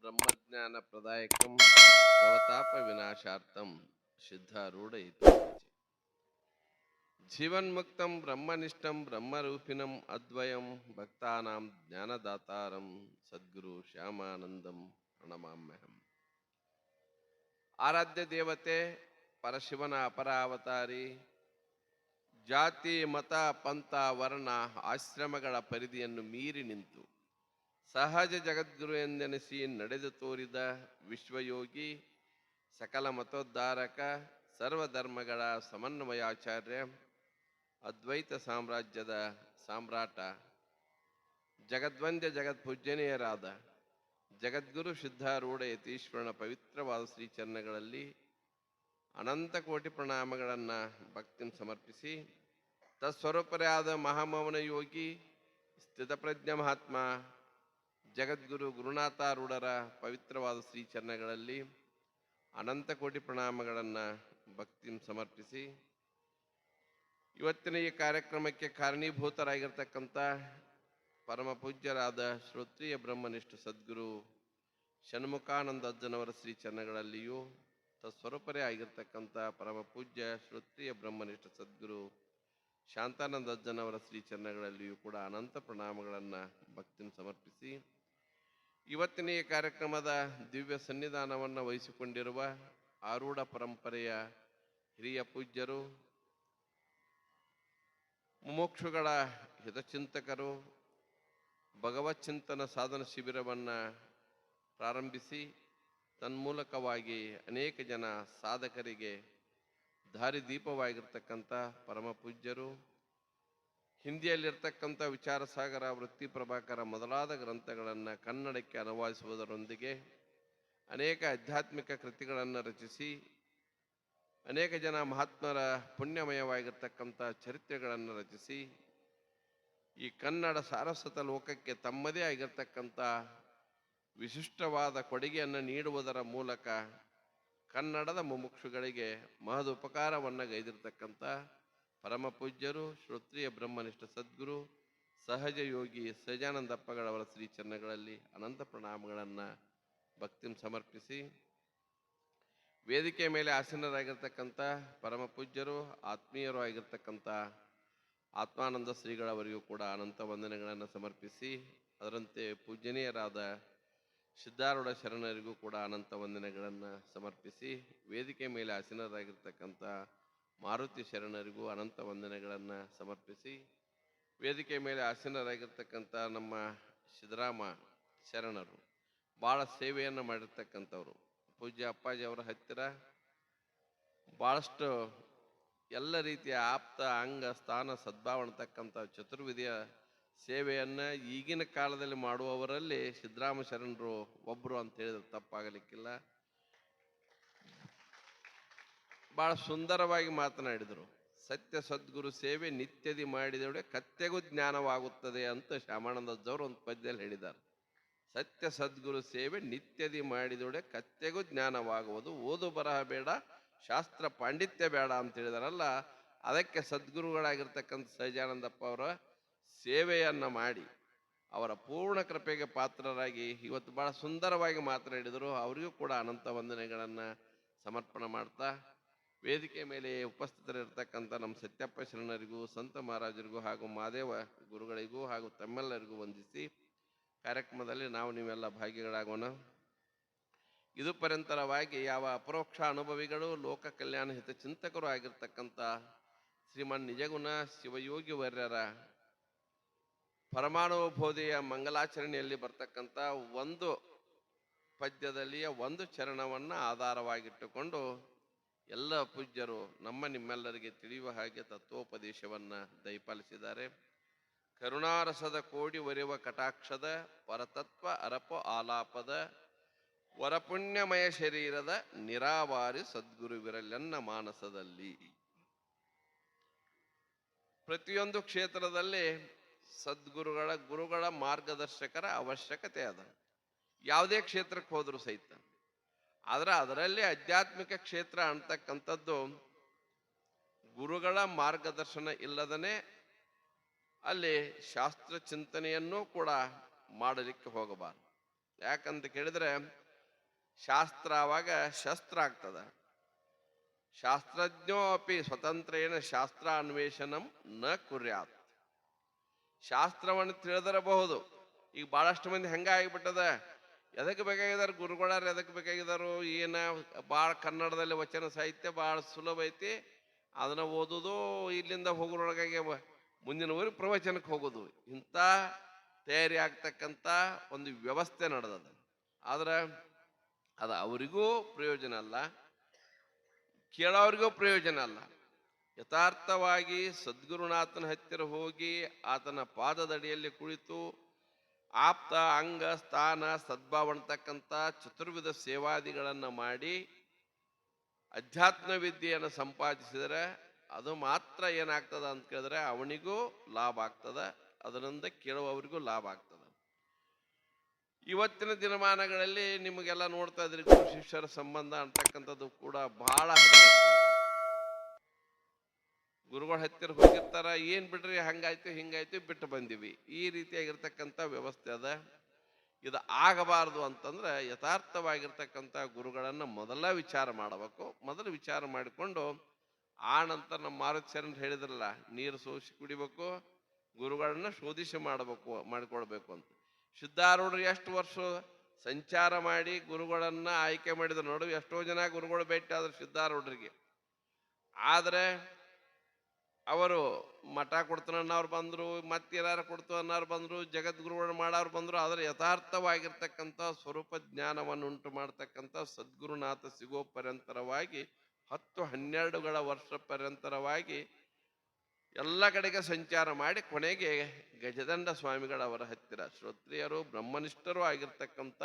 ಬ್ರಹ್ಮಜ್ಞಾನ ಪ್ರದಾಯಕಂ ಭವತಾಪ ವಿನಾಶಾರ್ಥಂ ಸಿದ್ಧಾರೂಢ ಇತ್ಯಾದಿ ಜೀವನ್ಮುಕ್ತಂ ಬ್ರಹ್ಮನಿಷ್ಠಂ ಬ್ರಹ್ಮರೂಪಿಣಂ ಅದ್ವಯಂ ಭಕ್ತಾನಾಂ ಜ್ಞಾನದಾತಾರಂ ಸದ್ಗುರು ಶ್ಯಾಮಾನಂದಂ ಪ್ರಣಮಾಮ್ಯಹಂ. ಆರಾಧ್ಯ ದೇವತೆ ಪರಶಿವನ ಅಪರ ಅವತಾರಿ, ಜಾತಿ ಮತ ಪಂಥ ವರ್ಣ ಆಶ್ರಮಗಳ ಪರಿಧಿಯನ್ನು ಮೀರಿ ನಿಂತು ಸಹಜ ಜಗದ್ಗುರು ಎಂದೆನಿಸಿ ನಡೆದು ತೋರಿದ ವಿಶ್ವಯೋಗಿ, ಸಕಲ ಮತೋದ್ಧಾರಕ, ಸರ್ವಧರ್ಮಗಳ ಸಮನ್ವಯಾಚಾರ್ಯ, ಅದ್ವೈತ ಸಾಮ್ರಾಜ್ಯದ ಸಾಮ್ರಾಟ, ಜಗದ್ವಂದ್ಯ ಜಗತ್ಪೂಜ್ಯನೀಯರಾದ ಜಗದ್ಗುರು ಸಿದ್ಧಾರೂಢ ಯತೀಶ್ವರನ ಪವಿತ್ರವಾದ ಶ್ರೀಚರಣಗಳಲ್ಲಿ ಅನಂತ ಕೋಟಿ ಪ್ರಣಾಮಗಳನ್ನು ಭಕ್ತಿನ ಸಮರ್ಪಿಸಿ, ತತ್ಸ್ವರೂಪರೇ ಆದ ಮಹಾಮೌನ ಯೋಗಿ, ಸ್ಥಿತಪ್ರಜ್ಞ ಮಹಾತ್ಮ ಜಗದ್ಗುರು ಗುರುನಾಥಾರೂಢರ ಪವಿತ್ರವಾದ ಶ್ರೀಚರಣಗಳಲ್ಲಿ ಅನಂತ ಕೋಟಿ ಪ್ರಣಾಮಗಳನ್ನು ಭಕ್ತಿನ ಸಮರ್ಪಿಸಿ, ಇವತ್ತಿನ ಈ ಕಾರ್ಯಕ್ರಮಕ್ಕೆ ಕಾರಣೀಭೂತರಾಗಿರ್ತಕ್ಕಂಥ ಪರಮ ಪೂಜ್ಯರಾದ ಶ್ರೋತ್ರಿಯ ಬ್ರಹ್ಮನಿಷ್ಠ ಸದ್ಗುರು ಷಣ್ಮುಖಾನಂದ ಅಜ್ಜನವರ ಶ್ರೀಚರಣಗಳಲ್ಲಿಯೂ, ತತ್ಸ್ವರೂಪರೇ ಆಗಿರ್ತಕ್ಕಂಥ ಪರಮ ಪೂಜ್ಯ ಶ್ರೋತ್ರಿಯ ಬ್ರಹ್ಮನಿಷ್ಠ ಸದ್ಗುರು ಶಾಂತಾನಂದ ಅಜ್ಜನವರ ಶ್ರೀಚರಣಗಳಲ್ಲಿಯೂ ಕೂಡ ಅನಂತ ಪ್ರಣಾಮಗಳನ್ನು ಭಕ್ತಿನ ಸಮರ್ಪಿಸಿ, ಇವತ್ತಿನ ಈ ಕಾರ್ಯಕ್ರಮದ ದಿವ್ಯ ಸನ್ನಿಧಾನವನ್ನು ವಹಿಸಿಕೊಂಡಿರುವ ಆರೂಢ ಪರಂಪರೆಯ ಹಿರಿಯ ಪೂಜ್ಯರು, ಮುಮುಕ್ಷುಗಳ ಹಿತಚಿಂತಕರು, ಭಗವಚ್ಚಿಂತನ ಸಾಧನ ಶಿಬಿರವನ್ನು ಪ್ರಾರಂಭಿಸಿ ತನ್ಮೂಲಕವಾಗಿ ಅನೇಕ ಜನ ಸಾಧಕರಿಗೆ ದಾರಿದೀಪವಾಗಿರ್ತಕ್ಕಂಥ ಪರಮ ಪೂಜ್ಯರು, ಹಿಂದಿಯಲ್ಲಿರ್ತಕ್ಕಂಥ ವಿಚಾರಸಾಗರ, ವೃತ್ತಿ ಪ್ರಭಾಕರ ಮೊದಲಾದ ಗ್ರಂಥಗಳನ್ನು ಕನ್ನಡಕ್ಕೆ ಅನುವಾದಿಸುವುದರೊಂದಿಗೆ ಅನೇಕ ಆಧ್ಯಾತ್ಮಿಕ ಕೃತಿಗಳನ್ನು ರಚಿಸಿ ಅನೇಕ ಜನ ಮಹಾತ್ಮರ ಪುಣ್ಯಮಯವಾಗಿರ್ತಕ್ಕಂಥ ಚರಿತ್ರೆಗಳನ್ನು ರಚಿಸಿ ಈ ಕನ್ನಡ ಸಾರಸ್ವತ ಲೋಕಕ್ಕೆ ತಮ್ಮದೇ ಆಗಿರ್ತಕ್ಕಂಥ ವಿಶಿಷ್ಟವಾದ ಕೊಡುಗೆಯನ್ನು ನೀಡುವುದರ ಮೂಲಕ ಕನ್ನಡದ ಮುಮುಕ್ಷುಗಳಿಗೆ ಮಹದ್ ಉಪಕಾರವನ್ನು ಗೈದಿರ್ತಕ್ಕಂಥ ಪರಮ ಪೂಜ್ಯರು, ಶ್ರೋತ್ರಿಯ ಬ್ರಹ್ಮನಿಷ್ಠ ಸದ್ಗುರು ಸಹಜ ಯೋಗಿ ಸಹಜಾನಂದಪ್ಪಗಳವರ ಶ್ರೀಚರಣಗಳಲ್ಲಿ ಅನಂತ ಪ್ರಣಾಮಗಳನ್ನು ಭಕ್ತಿನ ಸಮರ್ಪಿಸಿ, ವೇದಿಕೆ ಮೇಲೆ ಆಸೀನರಾಗಿರ್ತಕ್ಕಂಥ ಪರಮ ಪೂಜ್ಯರು, ಆತ್ಮೀಯರು ಆಗಿರ್ತಕ್ಕಂಥ ಆತ್ಮಾನಂದ ಶ್ರೀಗಳವರಿಗೂ ಕೂಡ ಅನಂತ ವಂದನೆಗಳನ್ನು ಸಮರ್ಪಿಸಿ, ಅದರಂತೆ ಪೂಜ್ಯನೀಯರಾದ ಸಿದ್ಧಾರೂಢ ಶರಣರಿಗೂ ಕೂಡ ಅನಂತ ವಂದನೆಗಳನ್ನು ಸಮರ್ಪಿಸಿ, ವೇದಿಕೆ ಮೇಲೆ ಆಸೀನರಾಗಿರ್ತಕ್ಕಂಥ ಮಾರುತಿ ಶರಣರಿಗೂ ಅನಂತ ವಂದನೆಗಳನ್ನು ಸಮರ್ಪಿಸಿ, ವೇದಿಕೆ ಮೇಲೆ ಆಸೀನರಾಗಿರ್ತಕ್ಕಂಥ ನಮ್ಮ ಸಿದ್ದರಾಮ ಶರಣರು ಭಾಳ ಸೇವೆಯನ್ನು ಮಾಡಿರ್ತಕ್ಕಂಥವ್ರು, ಪೂಜ್ಯ ಅಪ್ಪಾಜಿ ಅವರ ಹತ್ತಿರ ಭಾಳಷ್ಟು ಎಲ್ಲ ರೀತಿಯ ಆಪ್ತ ಅಂಗ ಸ್ಥಾನ ಸದ್ಭಾವ ಅಂತಕ್ಕಂಥ ಚತುರ್ವಿಧಿಯ ಸೇವೆಯನ್ನು ಈಗಿನ ಕಾಲದಲ್ಲಿ ಮಾಡುವವರಲ್ಲಿ ಸಿದ್ದರಾಮ ಶರಣರು ಒಬ್ಬರು ಅಂತ ಹೇಳಿದ್ರೆ ತಪ್ಪಾಗಲಿಕ್ಕಿಲ್ಲ. ಭಾಳ ಸುಂದರವಾಗಿ ಮಾತನಾಡಿದರು. ಸತ್ಯ ಸದ್ಗುರು ಸೇವೆ ನಿತ್ಯದಿ ಮಾಡಿದೊಡೆ ಕತ್ತೆಗೂ ಜ್ಞಾನವಾಗುತ್ತದೆ ಅಂತ ಶ್ಯಾಮಾನಂದಜ್ಜವರು ಒಂದು ಪದ್ಯದಲ್ಲಿ ಹೇಳಿದ್ದಾರೆ. ಸತ್ಯ ಸದ್ಗುರು ಸೇವೆ ನಿತ್ಯದಿ ಮಾಡಿದೊಡೆ ಕತ್ತೆಗೂ ಜ್ಞಾನವಾಗುವುದು, ಓದು ಬರಹ ಬೇಡ ಶಾಸ್ತ್ರ ಪಾಂಡಿತ್ಯ ಬೇಡ ಅಂತ ಹೇಳಿದಾರಲ್ಲ, ಅದಕ್ಕೆ ಸದ್ಗುರುಗಳಾಗಿರ್ತಕ್ಕಂಥ ಸಹಜಾನಂದಪ್ಪ ಅವರ ಸೇವೆಯನ್ನು ಮಾಡಿ ಅವರ ಪೂರ್ಣ ಕೃಪೆಗೆ ಪಾತ್ರರಾಗಿ ಇವತ್ತು ಭಾಳ ಸುಂದರವಾಗಿ ಮಾತನಾಡಿದರು. ಅವರಿಗೂ ಕೂಡ ಅನಂತ ವಂದನೆಗಳನ್ನು ಸಮರ್ಪಣೆ ಮಾಡ್ತಾ, ವೇದಿಕೆ ಮೇಲೆ ಉಪಸ್ಥಿತರಿರ್ತಕ್ಕಂಥ ನಮ್ಮ ಸತ್ಯಪ್ಪ ಶರಣರಿಗೂ, ಸಂತ ಮಹಾರಾಜರಿಗೂ ಹಾಗೂ ಮಹಾದೇವ ಗುರುಗಳಿಗೂ ಹಾಗೂ ತಮ್ಮೆಲ್ಲರಿಗೂ ವಂದಿಸಿ ಕಾರ್ಯಕ್ರಮದಲ್ಲಿ ನಾವು ನೀವೆಲ್ಲ ಭಾಗಿಗಳಾಗೋಣ. ಇದು ಪರಂತರವಾಗಿ ಯಾವ ಅಪರೋಕ್ಷ ಅನುಭವಿಗಳು, ಲೋಕ ಕಲ್ಯಾಣ ಹಿತಚಿಂತಕರು ಆಗಿರ್ತಕ್ಕಂಥ ಶ್ರೀಮನ್ ನಿಜಗುಣ ಶಿವಯೋಗಿ ವರ್ಯರ ಪರಮಾನುಭೋಧಿಯ ಮಂಗಲಾಚರಣೆಯಲ್ಲಿ ಬರ್ತಕ್ಕಂಥ ಒಂದು ಪದ್ಯದಲ್ಲಿಯ ಒಂದು ಚರಣವನ್ನು ಆಧಾರವಾಗಿಟ್ಟುಕೊಂಡು ಎಲ್ಲ ಪೂಜ್ಯರು ನಮ್ಮ ನಿಮ್ಮೆಲ್ಲರಿಗೆ ತಿಳಿಯುವ ಹಾಗೆ ತತ್ವೋಪದೇಶವನ್ನು ದಯಪಾಲಿಸಿದ್ದಾರೆ. ಕರುಣಾರಸದ ಕೋಡಿ ಒರೆವ ಕಟಾಕ್ಷದ ಪರತತ್ವ ಅರಪ ಆಲಾಪದ ವರಪುಣ್ಯಮಯ ಶರೀರದ ನಿರಾವಾರಿ ಸದ್ಗುರುವಿರಲೆನ್ನ ಮಾನಸದಲ್ಲಿ. ಪ್ರತಿಯೊಂದು ಕ್ಷೇತ್ರದಲ್ಲಿ ಗುರುಗಳ ಮಾರ್ಗದರ್ಶಕರ ಅವಶ್ಯಕತೆ ಅದ. ಯಾವುದೇ ಕ್ಷೇತ್ರಕ್ಕೆ ಹೋದರೂ ಸಹಿತ. ಆದರೆ ಅದರಲ್ಲಿ ಆಧ್ಯಾತ್ಮಿಕ ಕ್ಷೇತ್ರ ಅಂತಕ್ಕಂಥದ್ದು ಗುರುಗಳ ಮಾರ್ಗದರ್ಶನ ಇಲ್ಲದನೇ ಅಲ್ಲಿ ಶಾಸ್ತ್ರ ಚಿಂತನೆಯನ್ನೂ ಕೂಡ ಮಾಡಲಿಕ್ಕೆ ಹೋಗಬಾರದು. ಯಾಕಂತ ಕೇಳಿದ್ರೆ ಶಾಸ್ತ್ರ ಆವಾಗ ಶಸ್ತ್ರ ಆಗ್ತದ. ಶಾಸ್ತ್ರಜ್ಞೋ ಅಪಿ ಸ್ವತಂತ್ರೇಣ ಶಾಸ್ತ್ರ ಅನ್ವೇಷಣಂ ನ ಕುರ್ಯಾತ್. ಶಾಸ್ತ್ರವನ್ನು ತಿಳಿದಿರಬಹುದು. ಈಗ ಬಹಳಷ್ಟು ಮಂದಿ ಹೆಂಗ ಆಗಿಬಿಟ್ಟದ, ಎದಕ್ಕೆ ಬೇಕಾಗಿದಾರ ಗುರುಗಳಾರ, ಎದಕ್ಕೆ ಬೇಕಾಗಿದಾರು, ಏನ ಭಾಳ ಕನ್ನಡದಲ್ಲಿ ವಚನ ಸಾಹಿತ್ಯ ಭಾಳ ಸುಲಭ ಐತಿ, ಅದನ್ನ ಓದೋದು, ಇಲ್ಲಿಂದ ಹೋಗೋದ್ರೊಳಗಾಗಿ ಮುಂದಿನ ಊರಿಗೆ ಪ್ರವಚನಕ್ಕೆ ಹೋಗೋದು, ಇಂಥ ತಯಾರಿ ಆಗ್ತಕ್ಕಂಥ ಒಂದು ವ್ಯವಸ್ಥೆ ನಡೆದದ. ಆದ್ರೆ ಅದು ಅವರಿಗೂ ಪ್ರಯೋಜನ ಅಲ್ಲ, ಕೇಳೋರಿಗೂ ಪ್ರಯೋಜನ ಅಲ್ಲ. ಯಥಾರ್ಥವಾಗಿ ಸದ್ಗುರುನಾಥನ ಹತ್ತಿರ ಹೋಗಿ ಆತನ ಪಾದದಡಿಯಲ್ಲಿ ಕುಳಿತು ಆಪ್ತ ಅಂಗ ಸ್ಥಾನ ಸದ್ಭಾವ ಅಂತಕ್ಕಂಥ ಚತುರ್ವಿಧ ಸೇವಾದಿಗಳನ್ನು ಮಾಡಿ ಅಧ್ಯಾತ್ಮ ವಿದ್ಯೆಯನ್ನು ಸಂಪಾದಿಸಿದರೆ ಅದು ಮಾತ್ರ ಏನಾಗ್ತದ ಅಂತ ಕೇಳಿದ್ರೆ ಅವನಿಗೂ ಲಾಭ ಆಗ್ತದ, ಅದರಿಂದ ಕೇಳುವವರಿಗೂ ಲಾಭ ಆಗ್ತದ. ಇವತ್ತಿನ ದಿನಮಾನಗಳಲ್ಲಿ ನಿಮಗೆಲ್ಲ ನೋಡ್ತಾ ಇದ್ರಿ ಗುರು ಶಿಷ್ಯರ ಸಂಬಂಧ ಅಂತಕ್ಕಂಥದ್ದು ಕೂಡ ಬಹಳ ಗುರುಗಳ ಹತ್ತಿರ ಹೋಗಿರ್ತಾರ, ಏನ್ ಬಿಡ್ರಿ ಹಂಗಾಯ್ತು ಹಿಂಗಾಯ್ತು ಬಿಟ್ಟು ಬಂದಿವಿ, ಈ ರೀತಿಯಾಗಿರ್ತಕ್ಕಂಥ ವ್ಯವಸ್ಥೆ ಅದ. ಇದು ಆಗಬಾರದು ಅಂತಂದ್ರೆ ಯಥಾರ್ಥವಾಗಿರ್ತಕ್ಕಂಥ ಗುರುಗಳನ್ನ ಮೊದಲ ವಿಚಾರ ಮಾಡಬೇಕು. ಮೊದಲು ವಿಚಾರ ಮಾಡಿಕೊಂಡು ಆ ನಂತರ ನಮ್ಮ ಮಾರುತಿಶರಣ ಹೇಳಿದ್ರಲ್ಲ, ನೀರು ಸೋಸಿ ಕುಡಿಬೇಕು, ಗುರುಗಳನ್ನ ಶೋಧಿಸಿ ಮಾಡಿಕೊಳ್ಬೇಕು ಅಂತ. ಸಿದ್ಧಾರೂಢರು ಎಷ್ಟು ವರ್ಷ ಸಂಚಾರ ಮಾಡಿ ಗುರುಗಳನ್ನ ಆಯ್ಕೆ ಮಾಡಿದ್ರು ನೋಡು. ಎಷ್ಟೋ ಜನ ಗುರುಗಳು ಭೇಟಿ ಆದ್ರು ಸಿದ್ಧಾರೂಢರಿಗೆ. ಆದ್ರೆ ಅವರು ಮಠ ಕೊಡ್ತಾನನ್ನವ್ರು ಬಂದ್ರು, ಮತ್ತೇನಾರು ಕೊಡ್ತು ಅನ್ನೋರು ಬಂದ್ರು, ಜಗದ್ಗುರುಗಳು ಮಾಡೋರು ಬಂದ್ರು. ಆದ್ರೆ ಯಥಾರ್ಥವಾಗಿರ್ತಕ್ಕಂಥ ಸ್ವರೂಪ ಜ್ಞಾನವನ್ನು ಉಂಟು ಮಾಡ್ತಕ್ಕಂಥ ಸದ್ಗುರುನಾಥ ಸಿಗೋ ಪರ್ಯಂತರವಾಗಿ 10-12 ವರ್ಷ ಪರ್ಯಂತರವಾಗಿ ಎಲ್ಲ ಕಡೆಗೆ ಸಂಚಾರ ಮಾಡಿ ಕೊನೆಗೆ ಗಜದಂಡ ಸ್ವಾಮಿಗಳವರ ಹತ್ತಿರ ಶ್ರೋತ್ರಿಯರು ಬ್ರಹ್ಮನಿಷ್ಠರು ಆಗಿರ್ತಕ್ಕಂಥ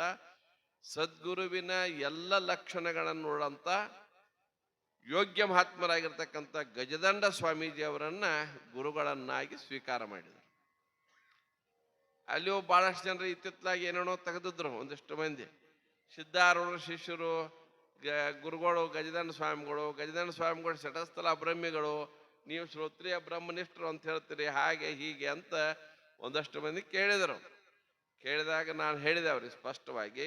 ಸದ್ಗುರುವಿನ ಎಲ್ಲ ಲಕ್ಷಣಗಳನ್ನು ನೋಡಂತ ಯೋಗ್ಯ ಮಹಾತ್ಮರಾಗಿರ್ತಕ್ಕಂಥ ಗಜದಂಡ ಸ್ವಾಮೀಜಿ ಅವರನ್ನ ಗುರುಗಳನ್ನಾಗಿ ಸ್ವೀಕಾರ ಮಾಡಿದರು. ಅಲ್ಲಿಯೂ ಬಹಳಷ್ಟು ಜನರು ಇತ್ತಿತ್ತಲಾಗಿ ಏನೇನೋ ತೆಗೆದಿದ್ರು. ಒಂದಿಷ್ಟು ಮಂದಿ ಸಿದ್ಧಾರೂಢರ ಶಿಷ್ಯರು ಗುರುಗಳು ಗಜದಂಡ ಸ್ವಾಮಿಗಳು ಶಟಸ್ಥಲ ಬ್ರಹ್ಮಿಗಳು, ನೀವು ಶ್ರೋತ್ರಿಯ ಬ್ರಹ್ಮನಿಷ್ಠರು ಅಂತ ಹೇಳ್ತೀರಿ, ಹಾಗೆ ಹೀಗೆ ಅಂತ ಒಂದಷ್ಟು ಮಂದಿ ಕೇಳಿದರು. ಕೇಳಿದಾಗ ನಾನು ಹೇಳಿದೆ ಅವ್ರಿಗೆ ಸ್ಪಷ್ಟವಾಗಿ,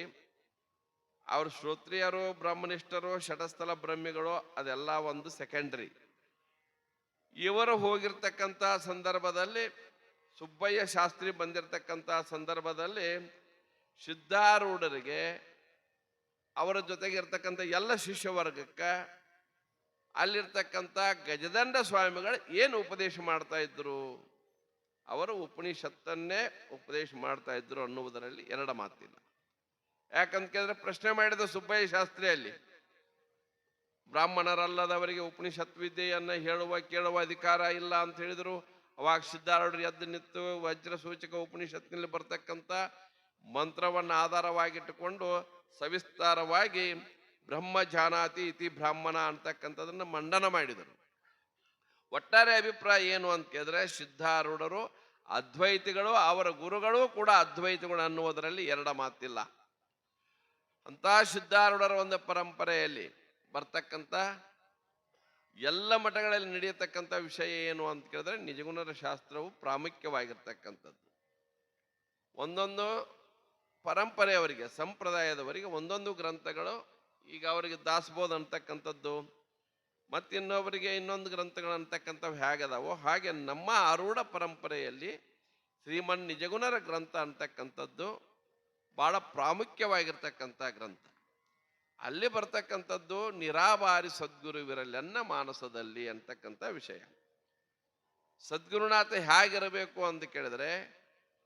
ಅವ್ರು ಶ್ರೋತ್ರಿಯರು ಬ್ರಹ್ಮನಿಷ್ಠರು ಶಟಸ್ಥಲ ಬ್ರಹ್ಮಿಗಳು ಅದೆಲ್ಲ ಒಂದು ಸೆಕೆಂಡ್ರಿ. ಇವರು ಹೋಗಿರ್ತಕ್ಕಂಥ ಸಂದರ್ಭದಲ್ಲಿ ಸುಬ್ಬಯ್ಯ ಶಾಸ್ತ್ರಿ ಬಂದಿರತಕ್ಕಂಥ ಸಂದರ್ಭದಲ್ಲಿ ಸಿದ್ಧಾರೂಢರಿಗೆ ಅವರ ಜೊತೆಗೆ ಇರ್ತಕ್ಕಂಥ ಎಲ್ಲ ಶಿಷ್ಯವರ್ಗಕ್ಕೆ ಅಲ್ಲಿರ್ತಕ್ಕಂಥ ಗಜದಂಡ ಸ್ವಾಮಿಗಳು ಏನು ಉಪದೇಶ ಮಾಡ್ತಾ ಇದ್ರು, ಅವರು ಉಪನಿಷತ್ತನ್ನೇ ಉಪದೇಶ ಮಾಡ್ತಾ ಇದ್ರು ಅನ್ನುವುದರಲ್ಲಿ ಎರಡು ಮಾತಿಲ್ಲ. ಯಾಕಂತ ಕೇಳಿದ್ರೆ ಪ್ರಶ್ನೆ ಮಾಡಿದ ಸುಬ್ಬಯ್ಯ ಶಾಸ್ತ್ರಿಯಲ್ಲಿ, ಬ್ರಾಹ್ಮಣರಲ್ಲದವರಿಗೆ ಉಪನಿಷತ್ ವಿದ್ಯೆಯನ್ನ ಹೇಳುವ ಕೇಳುವ ಅಧಿಕಾರ ಇಲ್ಲ ಅಂತ ಹೇಳಿದ್ರು. ಅವಾಗ ಸಿದ್ಧಾರೂಢರು ಎದ್ದು ನಿಂತು ವಜ್ರ ಸೂಚಕ ಉಪನಿಷತ್ನಲ್ಲಿ ಬರ್ತಕ್ಕಂಥ ಮಂತ್ರವನ್ನ ಆಧಾರವಾಗಿಟ್ಟುಕೊಂಡು ಸವಿಸ್ತಾರವಾಗಿ ಬ್ರಹ್ಮ ಜಾನಾತಿ ಇತಿ ಬ್ರಾಹ್ಮಣ ಅಂತಕ್ಕಂಥದನ್ನ ಮಂಡನ ಮಾಡಿದರು. ಒಟ್ಟಾರೆ ಅಭಿಪ್ರಾಯ ಏನು ಅಂತ ಕೇಳಿದ್ರೆ ಸಿದ್ಧಾರೂಢರು ಅದ್ವೈತಿಗಳು, ಅವರ ಗುರುಗಳು ಕೂಡ ಅದ್ವೈತಿಗಳು ಅನ್ನುವುದರಲ್ಲಿ ಎರಡು ಮಾತಿಲ್ಲ. ಅಂತ ಸಿದ್ಧಾರೂಢರ ಒಂದು ಪರಂಪರೆಯಲ್ಲಿ ಬರ್ತಕ್ಕಂಥ ಎಲ್ಲ ಮಠಗಳಲ್ಲಿ ನಡೆಯತಕ್ಕಂಥ ವಿಷಯ ಏನು ಅಂತ ಕೇಳಿದ್ರೆ ನಿಜಗುಣರ ಶಾಸ್ತ್ರವು ಪ್ರಾಮುಖ್ಯವಾಗಿರ್ತಕ್ಕಂಥದ್ದು. ಒಂದೊಂದು ಪರಂಪರೆಯವರಿಗೆ ಸಂಪ್ರದಾಯದವರಿಗೆ ಒಂದೊಂದು ಗ್ರಂಥಗಳು, ಈಗ ಅವರಿಗೆ ದಾಸಬೋಧ ಅಂತಕ್ಕಂಥದ್ದು, ಮತ್ತಿನ್ನೊಬ್ಬರಿಗೆ ಇನ್ನೊಂದು ಗ್ರಂಥಗಳು ಅಂತಕ್ಕಂಥವು ಹೇಗದಾವೋ ಹಾಗೆ ನಮ್ಮ ಆರೂಢ ಪರಂಪರೆಯಲ್ಲಿ ಶ್ರೀಮನ್ ನಿಜಗುಣರ ಗ್ರಂಥ ಅಂತಕ್ಕಂಥದ್ದು ಬಹಳ ಪ್ರಾಮುಖ್ಯವಾಗಿರ್ತಕ್ಕಂಥ ಗ್ರಂಥ. ಅಲ್ಲಿ ಬರ್ತಕ್ಕಂಥದ್ದು ನಿರಾಭಾರಿ ಸದ್ಗುರುವಿರಲೆನ್ನ ಮಾನಸದಲ್ಲಿ ಅಂತಕ್ಕಂಥ ವಿಷಯ. ಸದ್ಗುರುನಾಥ ಹೇಗಿರಬೇಕು ಅಂತ ಕೇಳಿದ್ರೆ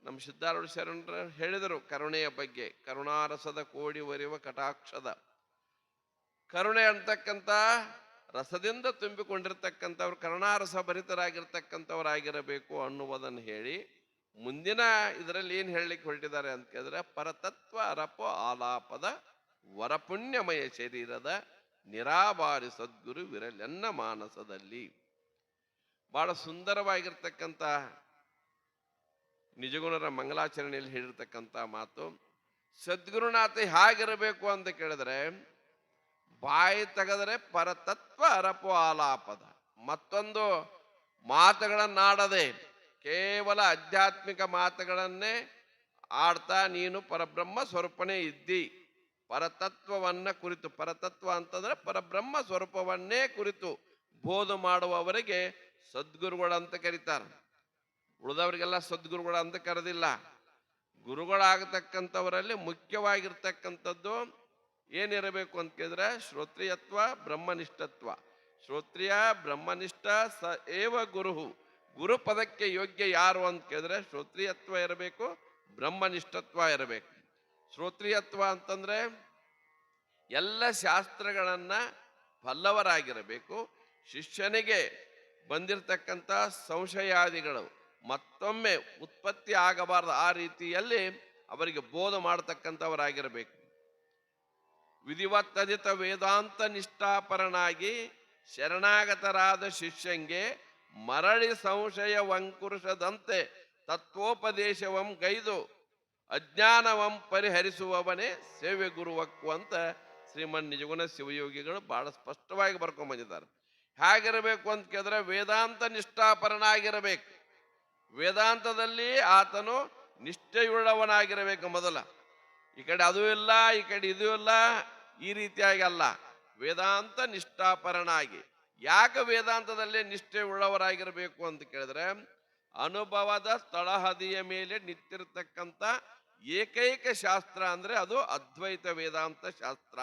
ನಮ್ಮ ಸಿದ್ಧಾರೂಢ ಶರಣರು ಹೇಳಿದರು ಕರುಣೆಯ ಬಗ್ಗೆ. ಕರುಣಾರಸದ ಕೋಡಿ ಒರೆಯುವ ಕಟಾಕ್ಷದ, ಕರುಣೆ ಅಂತಕ್ಕಂಥ ರಸದಿಂದ ತುಂಬಿಕೊಂಡಿರ್ತಕ್ಕಂಥವ್ರು ಕರುಣಾರಸ ಭರಿತರಾಗಿರ್ತಕ್ಕಂಥವರಾಗಿರಬೇಕು ಅನ್ನುವುದನ್ನು ಹೇಳಿ ಮುಂದಿನ ಇದರಲ್ಲಿ ಏನು ಹೇಳಲಿಕ್ಕೆ ಹೊರಟಿದ್ದಾರೆ ಅಂತ ಕೇಳಿದ್ರೆ ಪರತತ್ವ ಅರಪೋ ಆಲಾಪದ ವರಪುಣ್ಯಮಯ ಶರೀರದ ನಿರಾಭಾರಿ ಸದ್ಗುರು ವಿರಲೆನ್ನ ಮಾನಸದಲ್ಲಿ. ಬಹಳ ಸುಂದರವಾಗಿರ್ತಕ್ಕಂಥ ನಿಜಗುಣರ ಮಂಗಲಾಚರಣೆಯಲ್ಲಿ ಹೇಳಿರ್ತಕ್ಕಂಥ ಮಾತು. ಸದ್ಗುರುನಾಥ ಹೇಗಿರಬೇಕು ಅಂತ ಕೇಳಿದ್ರೆ ಬಾಯಿ ತೆಗೆದರೆ ಪರತತ್ವ ಅರಪೋ ಆಲಾಪದ, ಮತ್ತೊಂದು ಮಾತುಗಳನ್ನಾಡದೆ ಕೇವಲ ಆಧ್ಯಾತ್ಮಿಕ ಮಾತುಗಳನ್ನೇ ಆಡ್ತಾ ನೀನು ಪರಬ್ರಹ್ಮ ಸ್ವರೂಪನೇ ಇದ್ದಿ. ಪರತತ್ವವನ್ನ ಕುರಿತು, ಪರತತ್ವ ಅಂತಂದ್ರೆ ಪರಬ್ರಹ್ಮ ಸ್ವರೂಪವನ್ನೇ ಕುರಿತು ಬೋಧ ಮಾಡುವವರಿಗೆ ಸದ್ಗುರುಗಳಂತ ಕರೀತಾರೆ. ಉಳಿದವರಿಗೆಲ್ಲ ಸದ್ಗುರುಗಳ ಅಂತ ಕರೆದಿಲ್ಲ. ಗುರುಗಳಾಗತಕ್ಕಂಥವರಲ್ಲಿ ಮುಖ್ಯವಾಗಿರ್ತಕ್ಕಂಥದ್ದು ಏನಿರಬೇಕು ಅಂತ ಕೇಳಿದ್ರೆ ಶ್ರೋತ್ರಿಯತ್ವ ಬ್ರಹ್ಮನಿಷ್ಠತ್ವ. ಶ್ರೋತ್ರಿಯ ಬ್ರಹ್ಮನಿಷ್ಠ ಸ ಏವ ಗುರುಹು. ಗುರು ಪದಕ್ಕೆ ಯೋಗ್ಯ ಯಾರು ಅಂತ ಕೇಳಿದ್ರೆ ಶ್ರೋತ್ರಿಯತ್ವ ಇರಬೇಕು, ಬ್ರಹ್ಮನಿಷ್ಠತ್ವ ಇರಬೇಕು. ಶ್ರೋತ್ರಿಯತ್ವ ಅಂತಂದ್ರೆ ಎಲ್ಲ ಶಾಸ್ತ್ರಗಳನ್ನ ಬಲ್ಲವರಾಗಿರಬೇಕು. ಶಿಷ್ಯನಿಗೆ ಬಂದಿರತಕ್ಕಂಥ ಸಂಶಯಾದಿಗಳು ಮತ್ತೊಮ್ಮೆ ಉತ್ಪತ್ತಿ ಆಗಬಾರದು, ಆ ರೀತಿಯಲ್ಲಿ ಅವರಿಗೆ ಬೋಧ ಮಾಡತಕ್ಕಂಥವರಾಗಿರಬೇಕು. ವಿಧಿವತ್ತದಿತ ವೇದಾಂತ ನಿಷ್ಠಾಪರನಾಗಿ ಶರಣಾಗತರಾದ ಶಿಷ್ಯಂಗೆ ಮರಳಿ ಸಂಶಯ ವಂಕುರುಷದಂತೆ ತತ್ವೋಪದೇಶವಂ ಗೈದು ಅಜ್ಞಾನವಂ ಪರಿಹರಿಸುವವನೇ ಸೇವೆ ಗುರುವಕ್ಕು ಅಂತ ಶ್ರೀಮನ್ ನಿಜಗುಣ ಶಿವಯೋಗಿಗಳು ಬಹಳ ಸ್ಪಷ್ಟವಾಗಿ ಬರ್ಕೊಂಡ್ ಬಂದಿದ್ದಾರೆ. ಹೇಗಿರಬೇಕು ಅಂತ ಕೇಳಿದ್ರೆ ವೇದಾಂತ ನಿಷ್ಠಾಪರನಾಗಿರಬೇಕು. ವೇದಾಂತದಲ್ಲಿ ಆತನು ನಿಷ್ಠೆಯುಳ್ಳವನಾಗಿರಬೇಕು ಮೊದಲ. ಈ ಕಡೆ ಅದು ಇಲ್ಲ, ಈ ಕಡೆ ಇದು ಇಲ್ಲ, ಈ ರೀತಿಯಾಗಿ ಅಲ್ಲ. ವೇದಾಂತ ನಿಷ್ಠಾಪರನಾಗಿ. ಯಾಕೆ ವೇದಾಂತದಲ್ಲಿ ನಿಷ್ಠೆ ಉಳ್ಳವರಾಗಿರಬೇಕು ಅಂತ ಕೇಳಿದ್ರೆ ಅನುಭವದ ತಳಹದಿಯ ಮೇಲೆ ನಿಂತಿರ್ತಕ್ಕಂಥ ಏಕೈಕ ಶಾಸ್ತ್ರ ಅಂದ್ರೆ ಅದು ಅದ್ವೈತ ವೇದಾಂತ ಶಾಸ್ತ್ರ.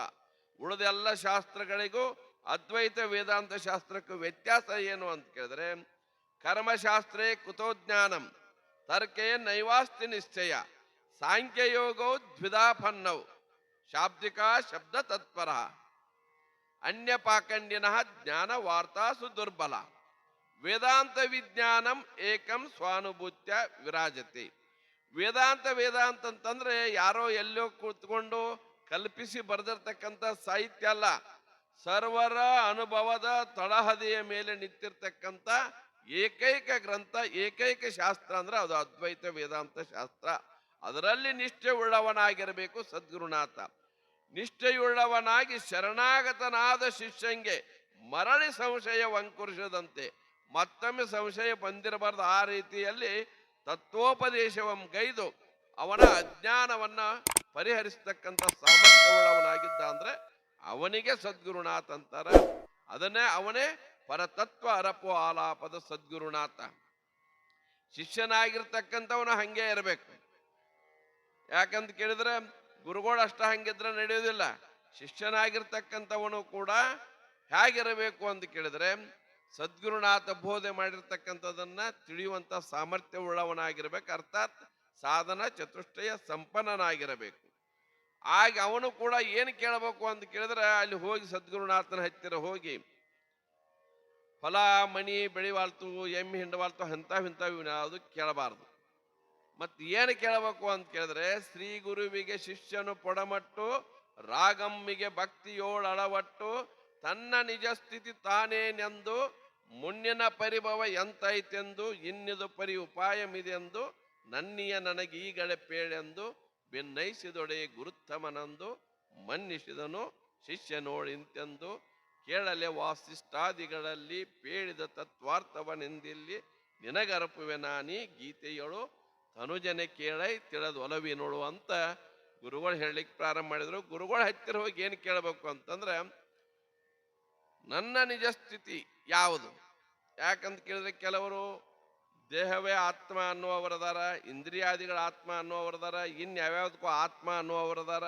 ಉಳಿದೆಲ್ಲ ಶಾಸ್ತ್ರಗಳಿಗೂ ಅದ್ವೈತ ವೇದಾಂತ ಶಾಸ್ತ್ರಕ್ಕೂ ವ್ಯತ್ಯಾಸ ಏನು ಅಂತ ಕೇಳಿದ್ರೆ ಕರ್ಮಶಾಸ್ತ್ರೇ ಕುತೋ ಜ್ಞಾನಂ ತರ್ಕೆ ನೈವಾಸ್ತಿ ನಿಶ್ಚಯ ಸಾಂಖ್ಯಯೋಗೋ ದ್ವಿಧಾಪನ್ನೌ ಶಾಬ್ದಿಕ ಶಬ್ದ ತತ್ಪರ ಅನ್ಯಪಾಕಂಡಿನ ಜ್ಞಾನ ವಾರ್ತಾಸು ದುರ್ಬಲ ವೇದಾಂತ ವಿಜ್ಞಾನಂ ಏಕಂ ಸ್ವಾನುಭೂತ್ಯ ವಿರಾಜತೆ. ವೇದಾಂತ ಅಂತಂದ್ರೆ ಯಾರೋ ಎಲ್ಲೋ ಕೂತ್ಕೊಂಡು ಕಲ್ಪಿಸಿ ಬರೆದಿರ್ತಕ್ಕಂಥ ಸಾಹಿತ್ಯ ಅಲ್ಲ. ಸರ್ವರ ಅನುಭವದ ತಳಹದಿಯ ಮೇಲೆ ನಿಂತಿರ್ತಕ್ಕಂಥ ಏಕೈಕ ಗ್ರಂಥ, ಏಕೈಕ ಶಾಸ್ತ್ರ ಅಂದ್ರೆ ಅದು ಅದ್ವೈತ ವೇದಾಂತ ಶಾಸ್ತ್ರ. ಅದರಲ್ಲಿ ನಿಷ್ಠೆ ಉಳ್ಳವನಾಗಿರಬೇಕು ಸದ್ಗುರುನಾಥ. ನಿಷ್ಠೆಯುಳ್ಳವನಾಗಿ ಶರಣಾಗತನಾದ ಶಿಷ್ಯಂಗೆ ಮರಳಿ ಸಂಶಯ ವಂಕುರಿಸದಂತೆ, ಮತ್ತೊಮ್ಮೆ ಸಂಶಯ ಬಂದಿರಬಾರ್ದು, ಆ ರೀತಿಯಲ್ಲಿ ತತ್ವೋಪದೇಶವಂ ಗೈದು ಅವನ ಅಜ್ಞಾನವನ್ನ ಪರಿಹರಿಸತಕ್ಕಂಥ ಸಾಮರ್ಥ್ಯವುಳ್ಳವನಾಗಿದ್ದ ಅಂದ್ರೆ ಅವನಿಗೆ ಸದ್ಗುರುನಾಥ ಅಂತಾರ. ಅವನೇ ಪರತತ್ವ ಅರಪೋ ಆಲಾಪದ ಸದ್ಗುರುನಾಥ. ಶಿಷ್ಯನಾಗಿರ್ತಕ್ಕಂಥವನು ಹಂಗೆ ಇರಬೇಕು. ಯಾಕಂತ ಕೇಳಿದ್ರೆ ಗುರುಗಳು ಅಷ್ಟ ಹಂಗಿದ್ರೆ ನಡೆಯೋದಿಲ್ಲ. ಶಿಷ್ಯನಾಗಿರ್ತಕ್ಕಂಥವನು ಕೂಡ ಹೇಗಿರಬೇಕು ಅಂತ ಕೇಳಿದ್ರೆ ಸದ್ಗುರುನಾಥ ಬೋಧೆ ಮಾಡಿರ್ತಕ್ಕಂಥದನ್ನ ತಿಳಿಯುವಂತ ಸಾಮರ್ಥ್ಯ ಉಳ್ಳವನಾಗಿರ್ಬೇಕು. ಅರ್ಥಾತ್ ಸಾಧನ ಚತುಷ್ಟಯ ಸಂಪನ್ನನಾಗಿರಬೇಕು. ಆಗ ಅವನು ಕೂಡ ಏನು ಕೇಳಬೇಕು ಅಂತ ಕೇಳಿದ್ರೆ ಅಲ್ಲಿ ಹೋಗಿ ಸದ್ಗುರುನಾಥನ ಹತ್ತಿರ ಹೋಗಿ ಫಲ ಮಣಿ ಬೆಳಿವಾಳ್ತು ಎಮ್ಮೆ ಹಿಂಡವಾಳ್ತು ಇಂಥವು ಯಾವುದು ಕೇಳಬಾರ್ದು. ಮತ್ ಏನು ಕೇಳಬೇಕು ಅಂತ ಕೇಳಿದ್ರೆ ಶ್ರೀ ಗುರುವಿಗೆ ಶಿಷ್ಯನು ಪೊಡಮಟ್ಟು ರಾಗಮ್ಮಿಗೆ ಭಕ್ತಿಯೋಳಳವಟ್ಟು ತನ್ನ ನಿಜ ಸ್ಥಿತಿ ತಾನೇನೆಂದು ಮುನ್ನಿನ ಪರಿಭವ ಎಂತೈತೆಂದು ಇನ್ನಿದು ಪರಿ ಉಪಾಯಮಿದೆಂದು ನನ್ನಿಯ ನನಗೀಗಳೆ ಪೇಳೆಂದು ಬೆನ್ನೈಸಿದೊಡೆ ಗುರುತ್ತಮನಂದು ಮನ್ನಿಸಿದನು ಶಿಷ್ಯ ನೋಡಿಂತೆಂದು ಕೇಳಲೆ ವಾಸಿಷ್ಠಾದಿಗಳಲ್ಲಿ ಪೇಳಿದ ತತ್ವಾರ್ಥವನೆಂದಿಲ್ಲಿ ನಿನಗರಪುವೆ ನಾನಿ ಗೀತೆಯಳು ತನುಜನೆ ಕೇಳೈ ತಿಳಿದು ಒಲವಿನೋಳು ಅಂತ ಗುರುಗಳು ಹೇಳಲಿಕ್ಕೆ ಪ್ರಾರಂಭ ಮಾಡಿದ್ರು. ಗುರುಗಳು ಹತ್ತಿರ ಹೋಗಿ ಏನು ಕೇಳಬೇಕು ಅಂತಂದ್ರೆ ನನ್ನ ನಿಜ ಸ್ಥಿತಿ ಯಾವುದು. ಯಾಕಂತ ಕೇಳಿದ್ರೆ ಕೆಲವರು ದೇಹವೇ ಆತ್ಮ ಅನ್ನುವವರದಾರ, ಇಂದ್ರಿಯಾದಿಗಳ ಆತ್ಮ ಅನ್ನುವವರದಾರ, ಇನ್ಯಾವ್ಯಾವ್ದಕ್ಕೂ ಆತ್ಮ ಅನ್ನುವವರದಾರ.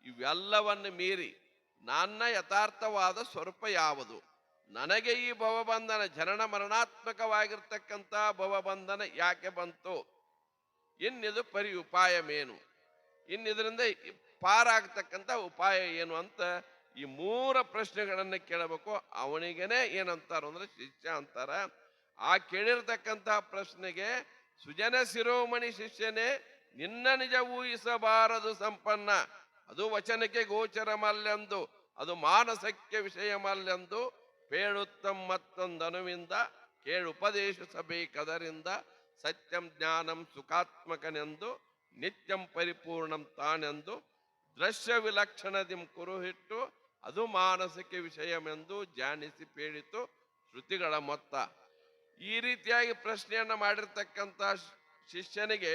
ಇವೆಲ್ಲವನ್ನು ಮೀರಿ ನನ್ನ ಯಥಾರ್ಥವಾದ ಸ್ವರೂಪ ಯಾವುದು, ನನಗೆ ಈ ಭವಬಂಧನ ಜನನ ಮರಣಾತ್ಮಕವಾಗಿರ್ತಕ್ಕಂಥ ಭವಬಂಧನ ಯಾಕೆ ಬಂತು, ಇನ್ನಿದು ಪರಿ ಉಪಾಯವೇನು, ಇನ್ನಿದ್ರಿಂದ ಪಾರಾಗ್ತಕ್ಕಂಥ ಉಪಾಯ ಏನು ಅಂತ ಈ ಮೂರ ಪ್ರಶ್ನೆಗಳನ್ನ ಕೇಳಬೇಕು. ಅವನಿಗೇನೆ ಏನಂತಾರ ಅಂದ್ರೆ ಶಿಷ್ಯ ಅಂತಾರ. ಆ ಕೇಳಿರ್ತಕ್ಕಂತಹ ಪ್ರಶ್ನೆಗೆ ಸುಜನ ಶಿರೋಮಣಿ ಶಿಷ್ಯನೇ ನಿನ್ನ ನಿಜ ಊಹಿಸಬಾರದು ಸಂಪನ್ನ, ಅದು ವಚನಕ್ಕೆ ಗೋಚರ ಮಲ್ಲೆಂದು, ಅದು ಮಾನಸಕ್ಕೆ ವಿಷಯ ಮಲ್ಲೆಂದು ಪೇಳುತ್ತಂ ಮತ್ತೊಂದನುವಿಂದ ಕೇಳುಪದೇಶಿಸಬೇಕದರಿಂದ ಸತ್ಯಂ ಜ್ಞಾನಂ ಸುಖಾತ್ಮಕನೆಂದು ನಿತ್ಯಂ ಪರಿಪೂರ್ಣಂ ತಾನೆಂದು ದೃಶ್ಯ ವಿಲಕ್ಷಣದಿಂ ಕುರುಹಿಟ್ಟು ಅದು ಮಾನಸಿಕ ವಿಷಯವೆಂದು ಜಾನಿಸಿ ಪೇಳಿತು ಶ್ರುತಿಗಳ ಮೊತ್ತ. ಈ ರೀತಿಯಾಗಿ ಪ್ರಶ್ನೆಯನ್ನ ಮಾಡಿರ್ತಕ್ಕಂಥ ಶಿಷ್ಯನಿಗೆ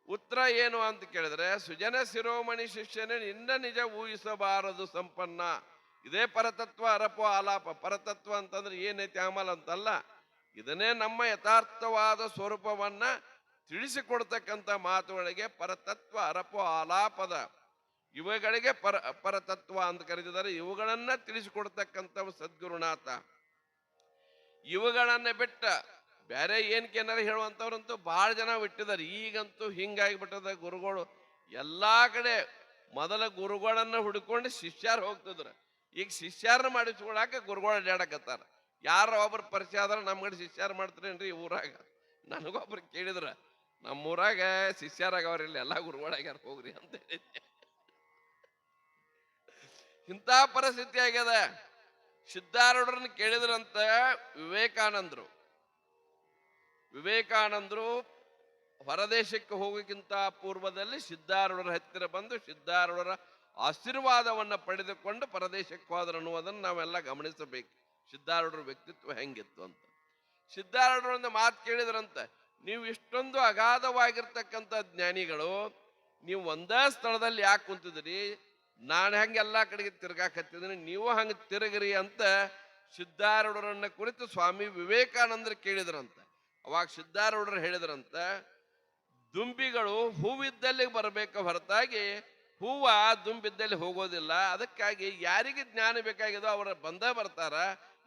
ಉತ್ತರ ಏನು ಅಂತ ಕೇಳಿದ್ರೆ, ಸುಜನ ಶಿರೋಮಣಿ ಶಿಷ್ಯನೇ ನಿನ್ನ ನಿಜ ಊಹಿಸಬಾರದು ಸಂಪನ್ನ. ಇದೇ ಪರತತ್ವ ಅರಪೋ ಆಲಾಪ. ಪರತತ್ವ ಅಂತಂದ್ರೆ ಏನೈತಿ ಆಮಲ್ ಅಂತಲ್ಲ, ಇದನ್ನೇ ನಮ್ಮ ಯಥಾರ್ಥವಾದ ಸ್ವರೂಪವನ್ನ ತಿಳಿಸಿಕೊಡ್ತಕ್ಕಂಥ ಮಾತುಗಳಿಗೆ ಪರತತ್ವ ಅರಪೋ ಆಲಾಪದ ಇವುಗಳಿಗೆ ಪರತತ್ವ ಅಂತ ಕರೀತಿದ್ದಾರೆ. ಇವುಗಳನ್ನ ತಿಳಿಸಿಕೊಡ್ತಕ್ಕಂಥ ಸದ್ಗುರುನಾಥ. ಇವುಗಳನ್ನ ಬಿಟ್ಟ ಬೇರೆ ಏನಾರ ಹೇಳುವಂಥವ್ರಂತೂ ಬಹಳ ಜನ ಬಿಟ್ಟಿದ್ದಾರೆ. ಈಗಂತೂ ಹಿಂಗಾಗಿಬಿಟ್ಟದ. ಗುರುಗಳು ಎಲ್ಲಾ ಕಡೆ ಮೊದಲ ಗುರುಗಳನ್ನ ಹುಡ್ಕೊಂಡು ಶಿಷ್ಯರು ಹೋಗ್ತಿದ್ರು. ಈಗ ಶಿಷ್ಯರನ್ನ ಮಾಡಿಸ್ಕೊಳಕ ಗುರುಗಳು ಅಡ್ಡಾಡಕತ್ತಾರ. ಯಾರ ಒಬ್ರು ಪರಿಚಯ ಆದ್ರೆ ನಮ್ಗಡೆ ಶಿಷ್ಯರು ಮಾಡ್ತಾರೇನ್ರಿ ಊರಾಗ? ನನಗೊಬ್ರು ಕೇಳಿದ್ರ, ನಮ್ಮೂರಾಗ ಶಿಷ್ಯರಾಗವ್ರಿಲ್ಲ, ಎಲ್ಲಾ ಗುರುಗಳಾಗ್ಯಾರ ಹೋಗ್ರಿ ಅಂತ ಹೇಳಿದ್ದೆ. ಇಂಥ ಪರಿಸ್ಥಿತಿ ಆಗ್ಯದ. ಸಿದ್ಧಾರೂಢರನ್ನ ಕೇಳಿದ್ರಂತ ವಿವೇಕಾನಂದರು ಹೊರದೇಶಕ್ಕೆ ಹೋಗೋಕ್ಕಿಂತ ಪೂರ್ವದಲ್ಲಿ ಸಿದ್ಧಾರೂಢರ ಹತ್ತಿರ ಬಂದು ಸಿದ್ಧಾರೂಢರ ಆಶೀರ್ವಾದವನ್ನ ಪಡೆದುಕೊಂಡು ಪರದೇಶಕ್ಕೆ ಹೋದ್ರು ಅನ್ನುವುದನ್ನು ನಾವೆಲ್ಲ ಗಮನಿಸಬೇಕು. ಸಿದ್ಧಾರೂಢರ ವ್ಯಕ್ತಿತ್ವ ಹೆಂಗಿತ್ತು ಅಂತ. ಸಿದ್ಧಾರೂಢರೊಂದು ಮಾತು ಕೇಳಿದ್ರಂತ, ನೀವು ಇಷ್ಟೊಂದು ಅಗಾಧವಾಗಿರ್ತಕ್ಕಂಥ ಜ್ಞಾನಿಗಳು, ನೀವು ಒಂದೇ ಸ್ಥಳದಲ್ಲಿ ಯಾಕೆ ಕುಂತಿದ್ರಿ? ನಾನು ಹೆಂಗೆ ಎಲ್ಲಾ ಕಡೆಗೆ ತಿರ್ಗಾಕತ್ತಿದ್ದೀನಿ, ನೀವು ಹಂಗೆ ತಿರುಗ್ರಿ ಅಂತ ಸಿದ್ಧಾರೂಢರನ್ನ ಕುರಿತು ಸ್ವಾಮಿ ವಿವೇಕಾನಂದರು ಕೇಳಿದ್ರಂತ. ಅವಾಗ ಸಿದ್ಧಾರೂಢರು ಹೇಳಿದ್ರಂತ, ದುಂಬಿಗಳು ಹೂವಿದ್ದಲ್ಲಿ ಬರಬೇಕು ಹೊರತಾಗಿ ಹೂವ ದುಂಬಿದ್ದಲ್ಲಿ ಹೋಗೋದಿಲ್ಲ. ಅದಕ್ಕಾಗಿ ಯಾರಿಗೆ ಜ್ಞಾನ ಬೇಕಾಗಿದೋ ಅವರ ಬಂದ ಬರ್ತಾರ,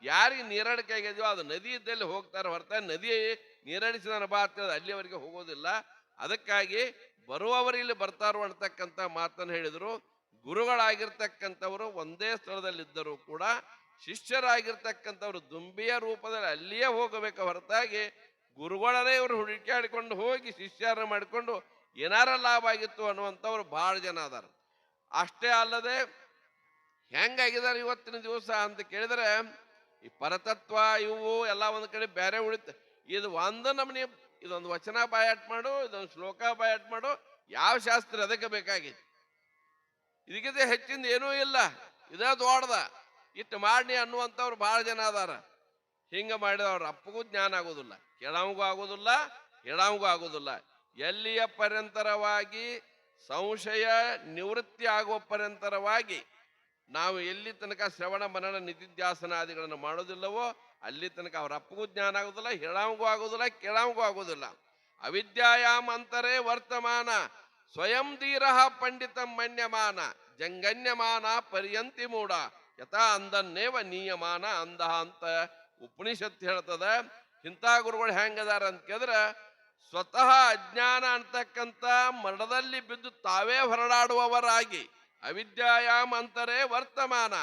ಯಾರಿಗೆ ನೀರಡಿಕೆ ಆಗಿದೆಯೋ ಅದು ನದಿ ಇದ್ದಲ್ಲಿ ಹೋಗ್ತಾರೆ ಹೊರತಾಗಿ ನದಿ ನೀರಡಿಸಿದ ಬಾ ಅಂತ ಅಲ್ಲಿಯವರೆಗೆ ಹೋಗೋದಿಲ್ಲ. ಅದಕ್ಕಾಗಿ ಬರುವವರು ಇಲ್ಲಿ ಬರ್ತಾರೋ ಅಂತಕ್ಕಂಥ ಮಾತನ್ನು ಹೇಳಿದ್ರು. ಗುರುಗಳಾಗಿರ್ತಕ್ಕಂಥವರು ಒಂದೇ ಸ್ಥಳದಲ್ಲಿದ್ದರೂ ಕೂಡ ಶಿಷ್ಯರಾಗಿರ್ತಕ್ಕಂಥವ್ರು ದುಂಬಿಯ ರೂಪದಲ್ಲಿ ಅಲ್ಲಿಯೇ ಹೋಗಬೇಕು ಹೊರತಾಗಿ ಗುರುಗಳನ್ನೇ ಇವರು ಹುಡುಕಾಡಿಕೊಂಡು ಹೋಗಿ ಶಿಷ್ಯರ ಮಾಡಿಕೊಂಡು ಏನಾರ ಲಾಭ ಆಗಿತ್ತು ಅನ್ನುವಂಥವ್ರು ಬಹಳ ಜನ ಅದಾರ. ಅಷ್ಟೇ ಅಲ್ಲದೆ ಹೆಂಗಾಗಿದ್ದಾರೆ ಇವತ್ತಿನ ದಿವಸ ಅಂತ ಕೇಳಿದ್ರೆ, ಈ ಪರತತ್ವ ಇವು ಎಲ್ಲ ಒಂದ್ ಕಡೆ ಬೇರೆ ಉಳಿತ. ಇದು ಒಂದು ನಮ್ನಿ, ಇದೊಂದು ವಚನ ಬಾಯಾಟ್ ಮಾಡು, ಇದೊಂದು ಶ್ಲೋಕ ಬಾಯಾಟ್ ಮಾಡು, ಯಾವ ಶಾಸ್ತ್ರ ಅದಕ್ಕೆ ಬೇಕಾಗಿತ್ತು? ಇದಕ್ಕಿಂತ ಹೆಚ್ಚಿಂದ ಏನೂ ಇಲ್ಲ. ಇದೇ ದೊಡ್ಡದ ಇಟ್ಟು ಮಾಡಿ ಅನ್ನುವಂಥವ್ರು ಬಹಳ ಜನ ಅದಾರ. ಹಿಂಗ ಮಾಡಿದವ್ರ ಅಪ್ಪಗೂ ಜ್ಞಾನ ಆಗೋದಿಲ್ಲ, ಕೇಳವಂಗೂ ಆಗೋದಿಲ್ಲ, ಹೇಳವಂಗೂ ಆಗೋದಿಲ್ಲ. ಎಲ್ಲಿಯ ಪರ್ಯಂತರವಾಗಿ ಸಂಶಯ ನಿವೃತ್ತಿ ಆಗುವ ಪರ್ಯಂತರವಾಗಿ ನಾವು ಎಲ್ಲಿ ತನಕ ಶ್ರವಣ ಮನನ ನಿಧಿಧ್ಯಾಸನಾದಿಗಳನ್ನು ಮಾಡೋದಿಲ್ಲವೋ ಅಲ್ಲಿ ತನಕ ಅವ್ರ ಅಪ್ಪಗೂ ಜ್ಞಾನ ಆಗೋದಿಲ್ಲ, ಹೇಳವಂಗೂ ಆಗೋದಿಲ್ಲ, ಕೇಳವಂಗೂ ಆಗೋದಿಲ್ಲ. ಅವಿದ್ಯಾಯಾಮ್ ಅಂತರೇ ವರ್ತಮಾನ ಸ್ವಯಂ ಧೀರ ಪಂಡಿತ ಮನ್ಯಮಾನ ಜಂಗನ್ಯಮಾನ ಪರ್ಯಂತಿ ಮೂಢ ಯಥಾ ಅಂದನ್ನೇವ ನಿಯಮಾನ ಅಂದಹ ಅಂತ ಉಪನಿಷತ್ ಹೇಳ್ತದ. ಇಂಥ ಗುರುಗಳು ಹೆಂಗದಾರ ಅಂತ ಕೇಳಿದ್ರೆ, ಸ್ವತಃ ಅಜ್ಞಾನ ಅಂತಕ್ಕಂಥ ಮರದಲ್ಲಿ ಬಿದ್ದು ತಾವೇ ಹೊರಡಾಡುವವರಾಗಿ ಅವಿದ್ಯಾಯಾಮ್ ಅಂತರೇ ವರ್ತಮಾನ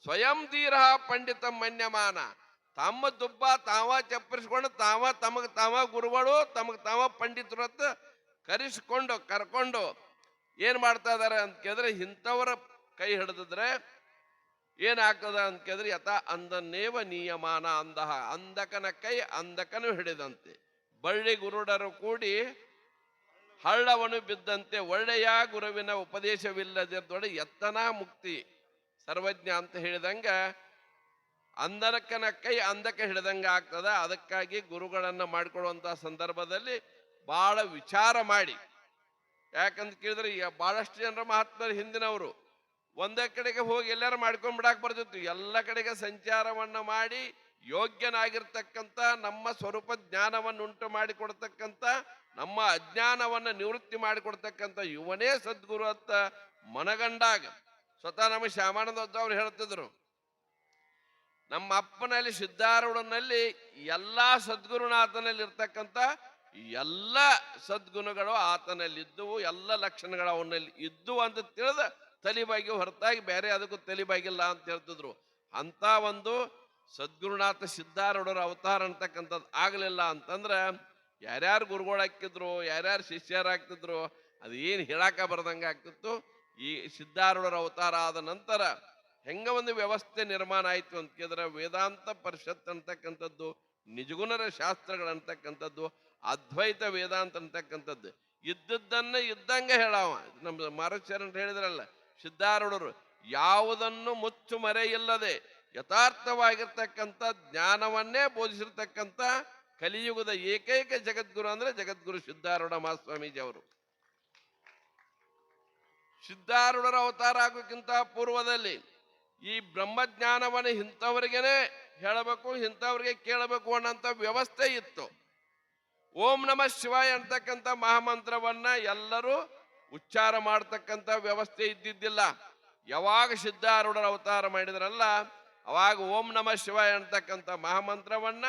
ಸ್ವಯಂ ಧೀರ ಪಂಡಿತ ಮನ್ಯಮಾನ, ತಮ್ಮ ದುಬ್ಬ ತಾವ ಚಪ್ಪರಿಸ್ಕೊಂಡು ತಮಗ್ ತಾವ ಗುರುಗಳು ತಮಗ್ ತಾವ ಪಂಡಿತರು ಅಂತ ಕರ್ಕೊಂಡು ಏನ್ ಮಾಡ್ತಾ ಇದಾರೆ ಅಂತ ಕೇಳಿದ್ರೆ, ಇಂಥವರ ಕೈ ಹಿಡಿದಿದ್ರೆ ಏನಾಗ್ತದ ಅಂತ ಕೇಳಿದ್ರೆ ಯಥಾ ಅಂದನ್ನೇವ ನಿಯಮಾನ ಅಂದಹ, ಅಂದಕನ ಕೈ ಅಂದಕನು ಹಿಡಿದಂತೆ, ಬಳ್ಳಿ ಗುರುಡರು ಕೂಡಿ ಹಳ್ಳವನು ಬಿದ್ದಂತೆ, ಒಳ್ಳೆಯ ಗುರುವಿನ ಉಪದೇಶವಿಲ್ಲದಿದ್ದೊಡೆ ಎತ್ತನ ಮುಕ್ತಿ ಸರ್ವಜ್ಞ ಅಂತ ಹೇಳಿದಂಗ ಅಂದಕನ ಕೈ ಅಂದಕ ಹಿಡಿದಂಗ ಆಗ್ತದ. ಅದಕ್ಕಾಗಿ ಗುರುಗಳನ್ನ ಮಾಡ್ಕೊಳ್ಳುವಂತ ಸಂದರ್ಭದಲ್ಲಿ ಬಹಳ ವಿಚಾರ ಮಾಡಿ, ಯಾಕಂತ ಕೇಳಿದ್ರೆ ಈಗ ಬಹಳಷ್ಟು ಜನರ ಮಹಾತ್ಮರು ಹಿಂದಿನವರು ಒಂದೇ ಕಡೆಗೆ ಹೋಗಿ ಎಲ್ಲಾರು ಮಾಡ್ಕೊಂಡ್ಬಿಡಾಕ್ ಬರ್ತಿತ್ತು. ಎಲ್ಲ ಕಡೆಗೆ ಸಂಚಾರವನ್ನ ಮಾಡಿ ಯೋಗ್ಯನಾಗಿರ್ತಕ್ಕಂಥ ನಮ್ಮ ಸ್ವರೂಪ ಜ್ಞಾನವನ್ನು ಉಂಟು ಮಾಡಿಕೊಡ್ತಕ್ಕಂಥ, ನಮ್ಮ ಅಜ್ಞಾನವನ್ನ ನಿವೃತ್ತಿ ಮಾಡಿಕೊಡ್ತಕ್ಕಂಥ ಇವನೇ ಸದ್ಗುರು ಅಂತ ಮನಗಂಡಾಗ ಸ್ವತಃ ನಮ್ಮ ಶ್ಯಾಮಾನಂದ ಅವ್ರು ಹೇಳ್ತಿದ್ರು, ನಮ್ಮ ಅಪ್ಪನಲ್ಲಿ ಸಿದ್ಧಾರೂಢನಲ್ಲಿ ಎಲ್ಲಾ ಸದ್ಗುರುನಾಥನಲ್ಲಿ ಇರ್ತಕ್ಕಂಥ ಎಲ್ಲ ಸದ್ಗುಣಗಳು ಆತನಲ್ಲಿ ಇದ್ದುವು, ಎಲ್ಲ ಲಕ್ಷಣಗಳು ಅವನಲ್ಲಿ ಇದ್ದು ಅಂತ ತಿಳಿದ ತಲಿಬಾಗಿ ಹೊರತಾಗಿ ಬೇರೆ ಅದಕ್ಕೂ ತಲಿಬಾಗಿಲ್ಲ ಅಂತ ಹೇಳ್ತಿದ್ರು. ಅಂತ ಒಂದು ಸದ್ಗುರುನಾಥ ಸಿದ್ಧಾರೂಢರ ಅವತಾರ ಅಂತಕ್ಕಂಥದ್ದು ಆಗಲಿಲ್ಲ ಅಂತಂದ್ರೆ ಯಾರ್ಯಾರು ಗುರುಗಳಾಗ್ತಿದ್ರು, ಯಾರ್ಯಾರು ಶಿಷ್ಯರಾಗ್ತಿದ್ರು, ಅದು ಏನು ಹೇಳಾಕ ಬರ್ದಂಗೆ ಆಗ್ತಿತ್ತು. ಈ ಸಿದ್ಧಾರೂಢರ ಅವತಾರ ಆದ ನಂತರ ಹೆಂಗ ಒಂದು ವ್ಯವಸ್ಥೆ ನಿರ್ಮಾಣ ಆಯ್ತು ಅಂತ ಕೇಳಿದ್ರೆ, ವೇದಾಂತ ಪರಿಷತ್ ಅಂತಕ್ಕಂಥದ್ದು, ನಿಜಗುಣರ ಶಾಸ್ತ್ರಗಳಂತಕ್ಕಂಥದ್ದು, ಅದ್ವೈತ ವೇದಾಂತ ಅಂತಕ್ಕಂಥದ್ದು ಇದ್ದದ್ದನ್ನ ಇದ್ದಂಗೆ ಹೇಳವ. ನಮ್ಮ ಮಾರುಚರಣ ಹೇಳಿದ್ರಲ್ಲ ಸಿದ್ಧಾರೂಢರು, ಯಾವುದನ್ನು ಮುಚ್ಚು ಮರೆ ಇಲ್ಲದೆ ಯಥಾರ್ಥವಾಗಿರ್ತಕ್ಕಂಥ ಜ್ಞಾನವನ್ನೇ ಬೋಧಿಸಿರ್ತಕ್ಕಂಥ ಕಲಿಯುಗದ ಏಕೈಕ ಜಗದ್ಗುರು ಅಂದ್ರೆ ಜಗದ್ಗುರು ಸಿದ್ಧಾರೂಢ ಮಹಾಸ್ವಾಮೀಜಿ ಅವರು. ಸಿದ್ಧಾರೂಢರ ಅವತಾರ ಆಗೋಕ್ಕಿಂತ ಪೂರ್ವದಲ್ಲಿ ಈ ಬ್ರಹ್ಮಜ್ಞಾನವನ್ನು ಇಂಥವ್ರಿಗೇನೆ ಹೇಳಬೇಕು, ಇಂಥವ್ರಿಗೆ ಕೇಳಬೇಕು ಅನ್ನೋಂಥ ವ್ಯವಸ್ಥೆ ಇತ್ತು. ಓಂ ನಮಃ ಶಿವಾಯ ಅಂತಕ್ಕಂಥ ಮಹಾಮಂತ್ರವನ್ನ ಎಲ್ಲರೂ ಉಚ್ಚಾರ ಮಾಡತಕ್ಕಂಥ ವ್ಯವಸ್ಥೆ ಇದ್ದಿದ್ದಿಲ್ಲ. ಯಾವಾಗ ಸಿದ್ಧಾರೂಢರ ಅವತಾರ ಮಾಡಿದ್ರಲ್ಲ, ಅವಾಗ ಓಂ ನಮಃ ಶಿವಾಯ ಅಂತಕ್ಕಂಥ ಮಹಾಮಂತ್ರವನ್ನ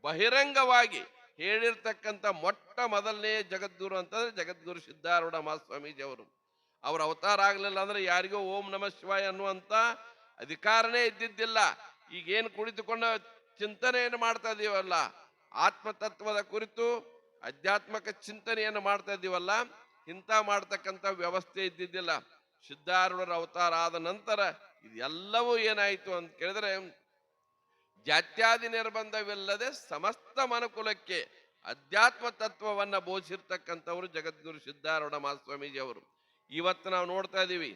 ಬಹಿರಂಗವಾಗಿ ಹೇಳಿರ್ತಕ್ಕಂಥ ಮೊಟ್ಟ ಮೊದಲನೇ ಜಗದ್ಗುರು ಅಂತಂದ್ರೆ ಜಗದ್ಗುರು ಸಿದ್ಧಾರೂಢ ಮಹಾಸ್ವಾಮೀಜಿ ಅವರು. ಅವ್ರ ಅವತಾರ ಆಗ್ಲಿಲ್ಲ ಅಂದ್ರೆ ಯಾರಿಗೋ ಓಂ ನಮಃ ಶಿವಾಯ ಅನ್ನುವಂತ ಅಧಿಕಾರನೇ ಇದ್ದಿದ್ದಿಲ್ಲ. ಈಗೇನು ಕುಳಿತುಕೊಂಡು ಚಿಂತನೆಯನ್ನು ಮಾಡ್ತಾ ಇದೀವಲ್ಲ, ಆತ್ಮತತ್ವದ ಕುರಿತು ಆಧ್ಯಾತ್ಮಕ ಚಿಂತನೆಯನ್ನು ಮಾಡ್ತಾ ಇದ್ದೀವಲ್ಲ, ಇಂಥ ಮಾಡ್ತಕ್ಕಂಥ ವ್ಯವಸ್ಥೆ ಇದ್ದಿದ್ದಿಲ್ಲ. ಸಿದ್ಧಾರೂಢರ ಅವತಾರ ಆದ ನಂತರ ಇದೆಲ್ಲವೂ ಏನಾಯಿತು ಅಂತ ಕೇಳಿದ್ರೆ, ಜಾತ್ಯಾದಿ ನಿರ್ಬಂಧವಿಲ್ಲದೆ ಸಮಸ್ತ ಮನುಕುಲಕ್ಕೆ ಅಧ್ಯಾತ್ಮ ತತ್ವವನ್ನ ಬೋಧಿಸಿರ್ತಕ್ಕಂಥವ್ರು ಜಗದ್ಗುರು ಸಿದ್ಧಾರೂಢ ಮಹಾಸ್ವಾಮೀಜಿ ಅವರು. ಇವತ್ತು ನಾವು ನೋಡ್ತಾ ಇದ್ದೀವಿ,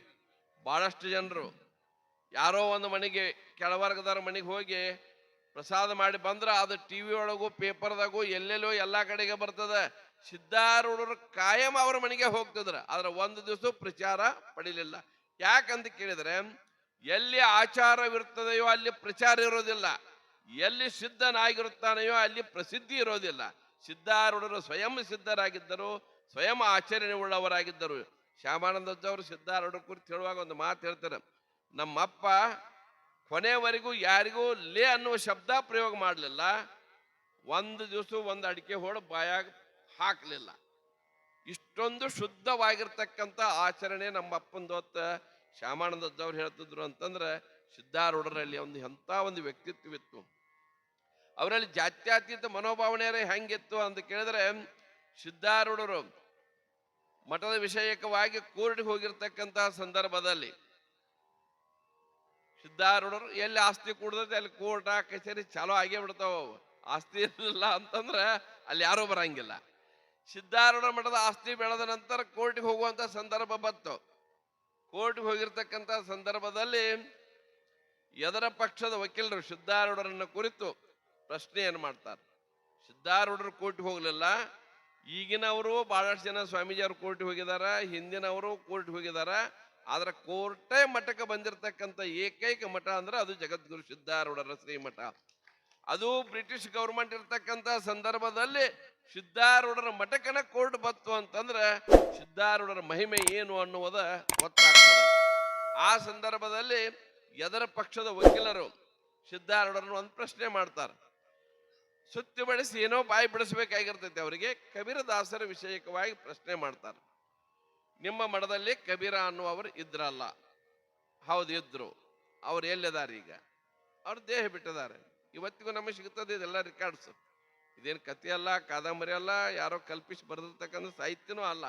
ಬಹಳಷ್ಟು ಜನರು ಯಾರೋ ಒಂದು ಮನೆಗೆ, ಕೆಳವರ್ಗದವ್ರ ಮನೆಗೆ ಹೋಗಿ ಪ್ರಸಾದ ಮಾಡಿ ಬಂದ್ರ ಅದು ಟಿವಿ ಒಳಗೂ ಪೇಪರ್ದಾಗೂ ಎಲ್ಲೆಲ್ಲೋ ಎಲ್ಲಾ ಕಡೆಗೆ ಬರ್ತದ. ಸಿದ್ಧಾರೂಢರು ಕಾಯಂ ಅವ್ರ ಮನೆಗೆ ಹೋಗ್ತಿದ್ರ, ಆದ್ರೆ ಒಂದು ದಿವಸ ಪ್ರಚಾರ ಪಡಿಲಿಲ್ಲ. ಯಾಕಂತ ಕೇಳಿದ್ರೆ, ಎಲ್ಲಿ ಆಚಾರವಿರ್ತದೆಯೋ ಅಲ್ಲಿ ಪ್ರಚಾರ ಇರೋದಿಲ್ಲ, ಎಲ್ಲಿ ಸಿದ್ಧನಾಗಿರುತ್ತಾನೆಯೋ ಅಲ್ಲಿ ಪ್ರಸಿದ್ಧಿ ಇರೋದಿಲ್ಲ. ಸಿದ್ಧಾರೂಢರು ಸ್ವಯಂ ಸಿದ್ಧರಾಗಿದ್ದರು, ಸ್ವಯಂ ಆಚರಣೆ ಉಳ್ಳವರಾಗಿದ್ದರು. ಶ್ಯಾಮಾನಂದಜ್ಜವರು ಸಿದ್ಧಾರೂಢರ ಕುರಿತು ಹೇಳುವಾಗ ಒಂದು ಮಾತು ಹೇಳ್ತಾರೆ, ನಮ್ಮಪ್ಪ ಕೊನೆವರೆಗೂ ಯಾರಿಗೂ ಲೇ ಅನ್ನುವ ಶಬ್ದ ಪ್ರಯೋಗ ಮಾಡಲಿಲ್ಲ, ಒಂದು ದಿವಸ ಒಂದು ಅಡಿಕೆ ಹೋಳು ಬಾಯಾಗ ಹಾಕಲಿಲ್ಲ. ಇಷ್ಟೊಂದು ಶುದ್ಧವಾಗಿರ್ತಕ್ಕಂಥ ಆಚರಣೆ ನಮ್ಮ ಅಪ್ಪಂದು ಹೊತ್ತ ಶ್ಯಾಮಾನಂದಜ್ಜವ್ರು ಹೇಳ್ತಿದ್ರು. ಅಂತಂದ್ರೆ ಸಿದ್ಧಾರೂಢರಲ್ಲಿ ಒಂದು ಎಂಥ ಒಂದು ವ್ಯಕ್ತಿತ್ವವಿತ್ತು, ಅವರಲ್ಲಿ ಜಾತ್ಯತೀತ ಮನೋಭಾವನೆಯರೇ ಹೆಂಗಿತ್ತು ಅಂತ ಕೇಳಿದ್ರೆ, ಸಿದ್ಧಾರೂಢರು ಮಠದ ವಿಷಯಕವಾಗಿ ಕೋರ್ಟ್ಗೆ ಹೋಗಿರ್ತಕ್ಕಂತಹ ಸಂದರ್ಭದಲ್ಲಿ ಸಿದ್ಧಾರೂಢರು ಎಲ್ಲಿ ಆಸ್ತಿ ಕೂಡದೈತೆ ಅಲ್ಲಿ ಕೋರ್ಟ ಕಚೇರಿ ಚಾಲೋ ಆಗೇ ಬಿಡ್ತಾವ. ಆಸ್ತಿ ಇರಲಿಲ್ಲ ಅಂತಂದ್ರೆ ಅಲ್ಲಿ ಯಾರೂ ಬರಂಗಿಲ್ಲ. ಸಿದ್ಧಾರೂಢ ಮಠದ ಆಸ್ತಿ ಬೆಳೆದ ನಂತರ ಕೋರ್ಟ್ಗೆ ಹೋಗುವಂತ ಸಂದರ್ಭ ಬಂತು. ಕೋರ್ಟ್ಗೆ ಹೋಗಿರ್ತಕ್ಕಂಥ ಸಂದರ್ಭದಲ್ಲಿ ಎದರ ಪಕ್ಷದ ವಕೀಲರು ಸಿದ್ಧಾರೂಢರನ್ನ ಕುರಿತು ಪ್ರಶ್ನೆಯನ್ನು ಮಾಡ್ತಾರೆ. ಸಿದ್ಧಾರೂಢರು ಕೋರ್ಟ್ಗೆ ಹೋಗ್ಲಿಲ್ಲ. ಈಗಿನವರು ಬಹಳಷ್ಟು ಜನ ಸ್ವಾಮೀಜಿ ಅವರು ಕೋರ್ಟ್ಗೆ ಹೋಗಿದಾರ, ಹಿಂದಿನವರು ಕೋರ್ಟ್ಗೆ ಹೋಗಿದಾರ. ಆದ್ರೆ ಕೋರ್ಟೇ ಮಠಕ್ಕೆ ಬಂದಿರತಕ್ಕಂಥ ಏಕೈಕ ಮಠ ಅಂದ್ರೆ ಅದು ಜಗದ್ಗುರು ಸಿದ್ಧಾರೂಢರ ಶ್ರೀಮಠ. ಅದು ಬ್ರಿಟಿಷ್ ಗೌರ್ಮೆಂಟ್ ಇರ್ತಕ್ಕಂಥ ಸಂದರ್ಭದಲ್ಲಿ ಸಿದ್ಧಾರೂಢರ ಮಠಕ್ಕನ ಕೋರ್ಟ್ ಬತ್ತು ಅಂತಂದ್ರೆ ಸಿದ್ಧಾರೂಢರ ಮಹಿಮೆ ಏನು ಅನ್ನುವುದ ಗೊತ್ತಾಗ್ತದೆ. ಆ ಸಂದರ್ಭದಲ್ಲಿ ಎದರ ಪಕ್ಷದ ವಕೀಲರು ಸಿದ್ಧಾರೂಢರನ್ನು ಒಂದು ಪ್ರಶ್ನೆ ಮಾಡ್ತಾರೆ. ಸುತ್ತಿ ಬಳಸಿ ಏನೋ ಬಾಯಿ ಬಿಡಿಸ್ಬೇಕಾಗಿರ್ತೈತೆ ಅವರಿಗೆ. ಕಬೀರದಾಸರ ವಿಷಯಕವಾಗಿ ಪ್ರಶ್ನೆ ಮಾಡ್ತಾರೆ. ನಿಮ್ಮ ಮಠದಲ್ಲಿ ಕಬೀರ ಅನ್ನುವರು ಇದ್ರಲ್ಲ? ಹೌದು ಇದ್ರು. ಅವ್ರು ಎಲ್ಲಿದ್ದಾರೆ ಈಗ? ಅವ್ರು ದೇಹ ಬಿಟ್ಟಿದ್ದಾರೆ. ಇವತ್ತಿಗೂ ನಮಗೆ ಸಿಗ್ತದೆ ಇದೆಲ್ಲ ರೆಕಾರ್ಡ್ಸ್. ಇದೇನು ಕಥೆ ಅಲ್ಲ, ಕಾದಂಬರಿ ಅಲ್ಲ, ಯಾರೋ ಕಲ್ಪಿಸಿ ಬರೆದಿರ್ತಕ್ಕಂಥ ಸಾಹಿತ್ಯನೂ ಅಲ್ಲ.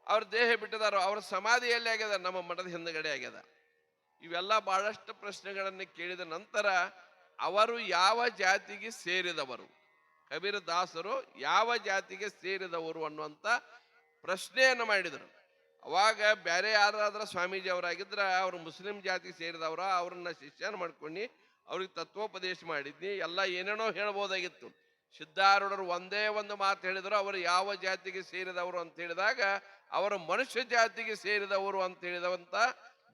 ಅವ್ರ ದೇಹ ಬಿಟ್ಟಿದಾರೋ, ಅವ್ರ ಸಮಾಧಿ ಎಲ್ಲಿ ಆಗ್ಯದ? ನಮ್ಮ ಮಠದ ಹಿಂದಗಡೆ ಆಗ್ಯದ. ಇವೆಲ್ಲ ಬಹಳಷ್ಟು ಪ್ರಶ್ನೆಗಳನ್ನು ಕೇಳಿದ ನಂತರ ಅವರು ಯಾವ ಜಾತಿಗೆ ಸೇರಿದವರು, ಕಬೀರದಾಸರು ಯಾವ ಜಾತಿಗೆ ಸೇರಿದವರು ಅನ್ನುವಂಥ ಪ್ರಶ್ನೆಯನ್ನು ಮಾಡಿದರು. ಅವಾಗ ಬೇರೆ ಯಾರಾದ್ರ ಸ್ವಾಮೀಜಿ ಅವರಾಗಿದ್ರ ಅವರು ಮುಸ್ಲಿಂ ಜಾತಿಗೆ ಸೇರಿದವರ, ಅವ್ರನ್ನ ಶಿಷ್ಯನ ಮಾಡ್ಕೊಂಡು ಅವ್ರಿಗೆ ತತ್ವೋಪದೇಶ ಮಾಡಿದ್ನಿ, ಎಲ್ಲ ಏನೇನೋ ಹೇಳ್ಬೋದಾಗಿತ್ತು. ಸಿದ್ಧಾರೂಢರು ಒಂದೇ ಒಂದು ಮಾತು ಹೇಳಿದ್ರು, ಅವರು ಯಾವ ಜಾತಿಗೆ ಸೇರಿದವರು ಅಂತ ಹೇಳಿದಾಗ ಅವರು ಮನುಷ್ಯ ಜಾತಿಗೆ ಸೇರಿದವರು ಅಂತ ಹೇಳಿದವಂತ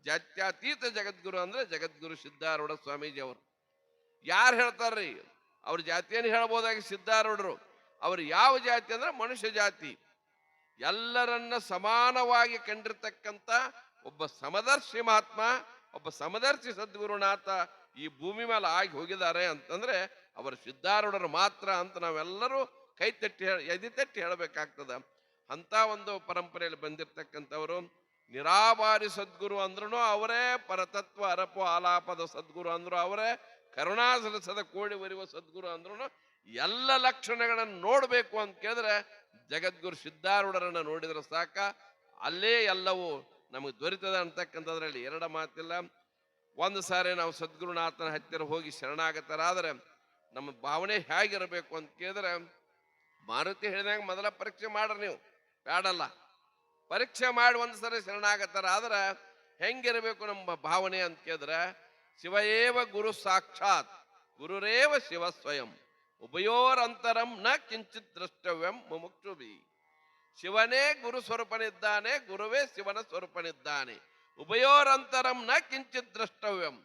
ಜಾತ್ಯತೀತ ಜಗದ್ಗುರು ಅಂದ್ರೆ ಜಗದ್ಗುರು ಸಿದ್ಧಾರೂಢ ಸ್ವಾಮೀಜಿ ಅವರು. ಯಾರು ಹೇಳ್ತಾರ್ರಿ? ಅವ್ರ ಜಾತಿಯನ್ನು ಹೇಳ್ಬೋದಾಗಿ ಸಿದ್ಧಾರೂಢರು. ಅವ್ರು ಯಾವ ಜಾತಿ ಅಂದ್ರೆ ಮನುಷ್ಯ ಜಾತಿ. ಎಲ್ಲರನ್ನ ಸಮಾನವಾಗಿ ಕಂಡಿರ್ತಕ್ಕಂಥ ಒಬ್ಬ ಸಮದರ್ಶಿ ಮಹಾತ್ಮ, ಒಬ್ಬ ಸಮದರ್ಶಿ ಸದ್ಗುರುನಾಥ ಈ ಭೂಮಿ ಮೇಲೆ ಆಗಿ ಹೋಗಿದ್ದಾರೆ ಅಂತಂದ್ರೆ ಅವರು ಸಿದ್ಧಾರೂಢರು ಮಾತ್ರ ಅಂತ ನಾವೆಲ್ಲರೂ ಕೈ ತಟ್ಟಿ ಎದಿ ತಟ್ಟಿ ಹೇಳಬೇಕಾಗ್ತದ. ಅಂತ ಒಂದು ಪರಂಪರೆಯಲ್ಲಿ ಬಂದಿರತಕ್ಕಂಥವರು. ನಿರಾಭಾರಿ ಸದ್ಗುರು ಅಂದ್ರೂ ಅವರೇ, ಪರತತ್ವ ಅರಪು ಆಲಾಪದ ಸದ್ಗುರು ಅಂದ್ರು ಅವರೇ, ಕರುಣಾಸಲಸದ ಕೋಡಿ ಬರುವ ಸದ್ಗುರು ಅಂದ್ರೂ ಎಲ್ಲ ಲಕ್ಷಣಗಳನ್ನು ನೋಡ್ಬೇಕು ಅಂತ ಕೇಳಿದ್ರೆ ಜಗದ್ಗುರು ಸಿದ್ಧಾರೂಢರನ್ನ ನೋಡಿದ್ರೆ ಸಾಕ, ಅಲ್ಲೇ ಎಲ್ಲವೂ ನಮಗೆ ದೊರೀತದ ಅಂತಕ್ಕಂಥದ್ರಲ್ಲಿ ಎರಡು ಮಾತಿಲ್ಲ. ಒಂದು ಸಾರಿ ನಾವು ಸದ್ಗುರುನಾಥನ ಹತ್ತಿರ ಹೋಗಿ ಶರಣಾಗತರಾದ್ರೆ ನಮ್ಮ ಭಾವನೆ ಹೇಗಿರಬೇಕು ಅಂತ ಕೇಳಿದ್ರೆ, ಮಾರುತಿ ಹೇಳಿದಾಗ ಮೊದಲ ಪರೀಕ್ಷೆ ಮಾಡ್ರಿ, ನೀವು ಬೇಡಲ್ಲ, ಪರೀಕ್ಷೆ ಮಾಡಿ ಒಂದು ಸರಿ ಶರಣಾಗತರಾದ್ರೆ ಹೆಂಗಿರಬೇಕು ನಮ್ಮ ಭಾವನೆ ಅಂತ ಕೇಳಿದ್ರೆ, ಶಿವಯೇವ ಗುರು ಸಾಕ್ಷಾತ್ ಗುರುರೇವ ಶಿವ ಸ್ವಯಂ ಉಭಯೋರಂತರಂ ನ ಕಿಂಚಿತ್ ದ್ರಷ್ಟವ್ಯಂ ಮುಮುಕ್ಷುಭಿ. ಶಿವನೇ ಗುರು ಸ್ವರೂಪನಿದ್ದಾನೆ, ಗುರುವೇ ಶಿವನ ಸ್ವರೂಪನಿದ್ದಾನೆ. ಉಭಯೋರಂತರಂ ನ ಕಿಂಚಿತ್ ದ್ರಷ್ಟವ್ಯಂ.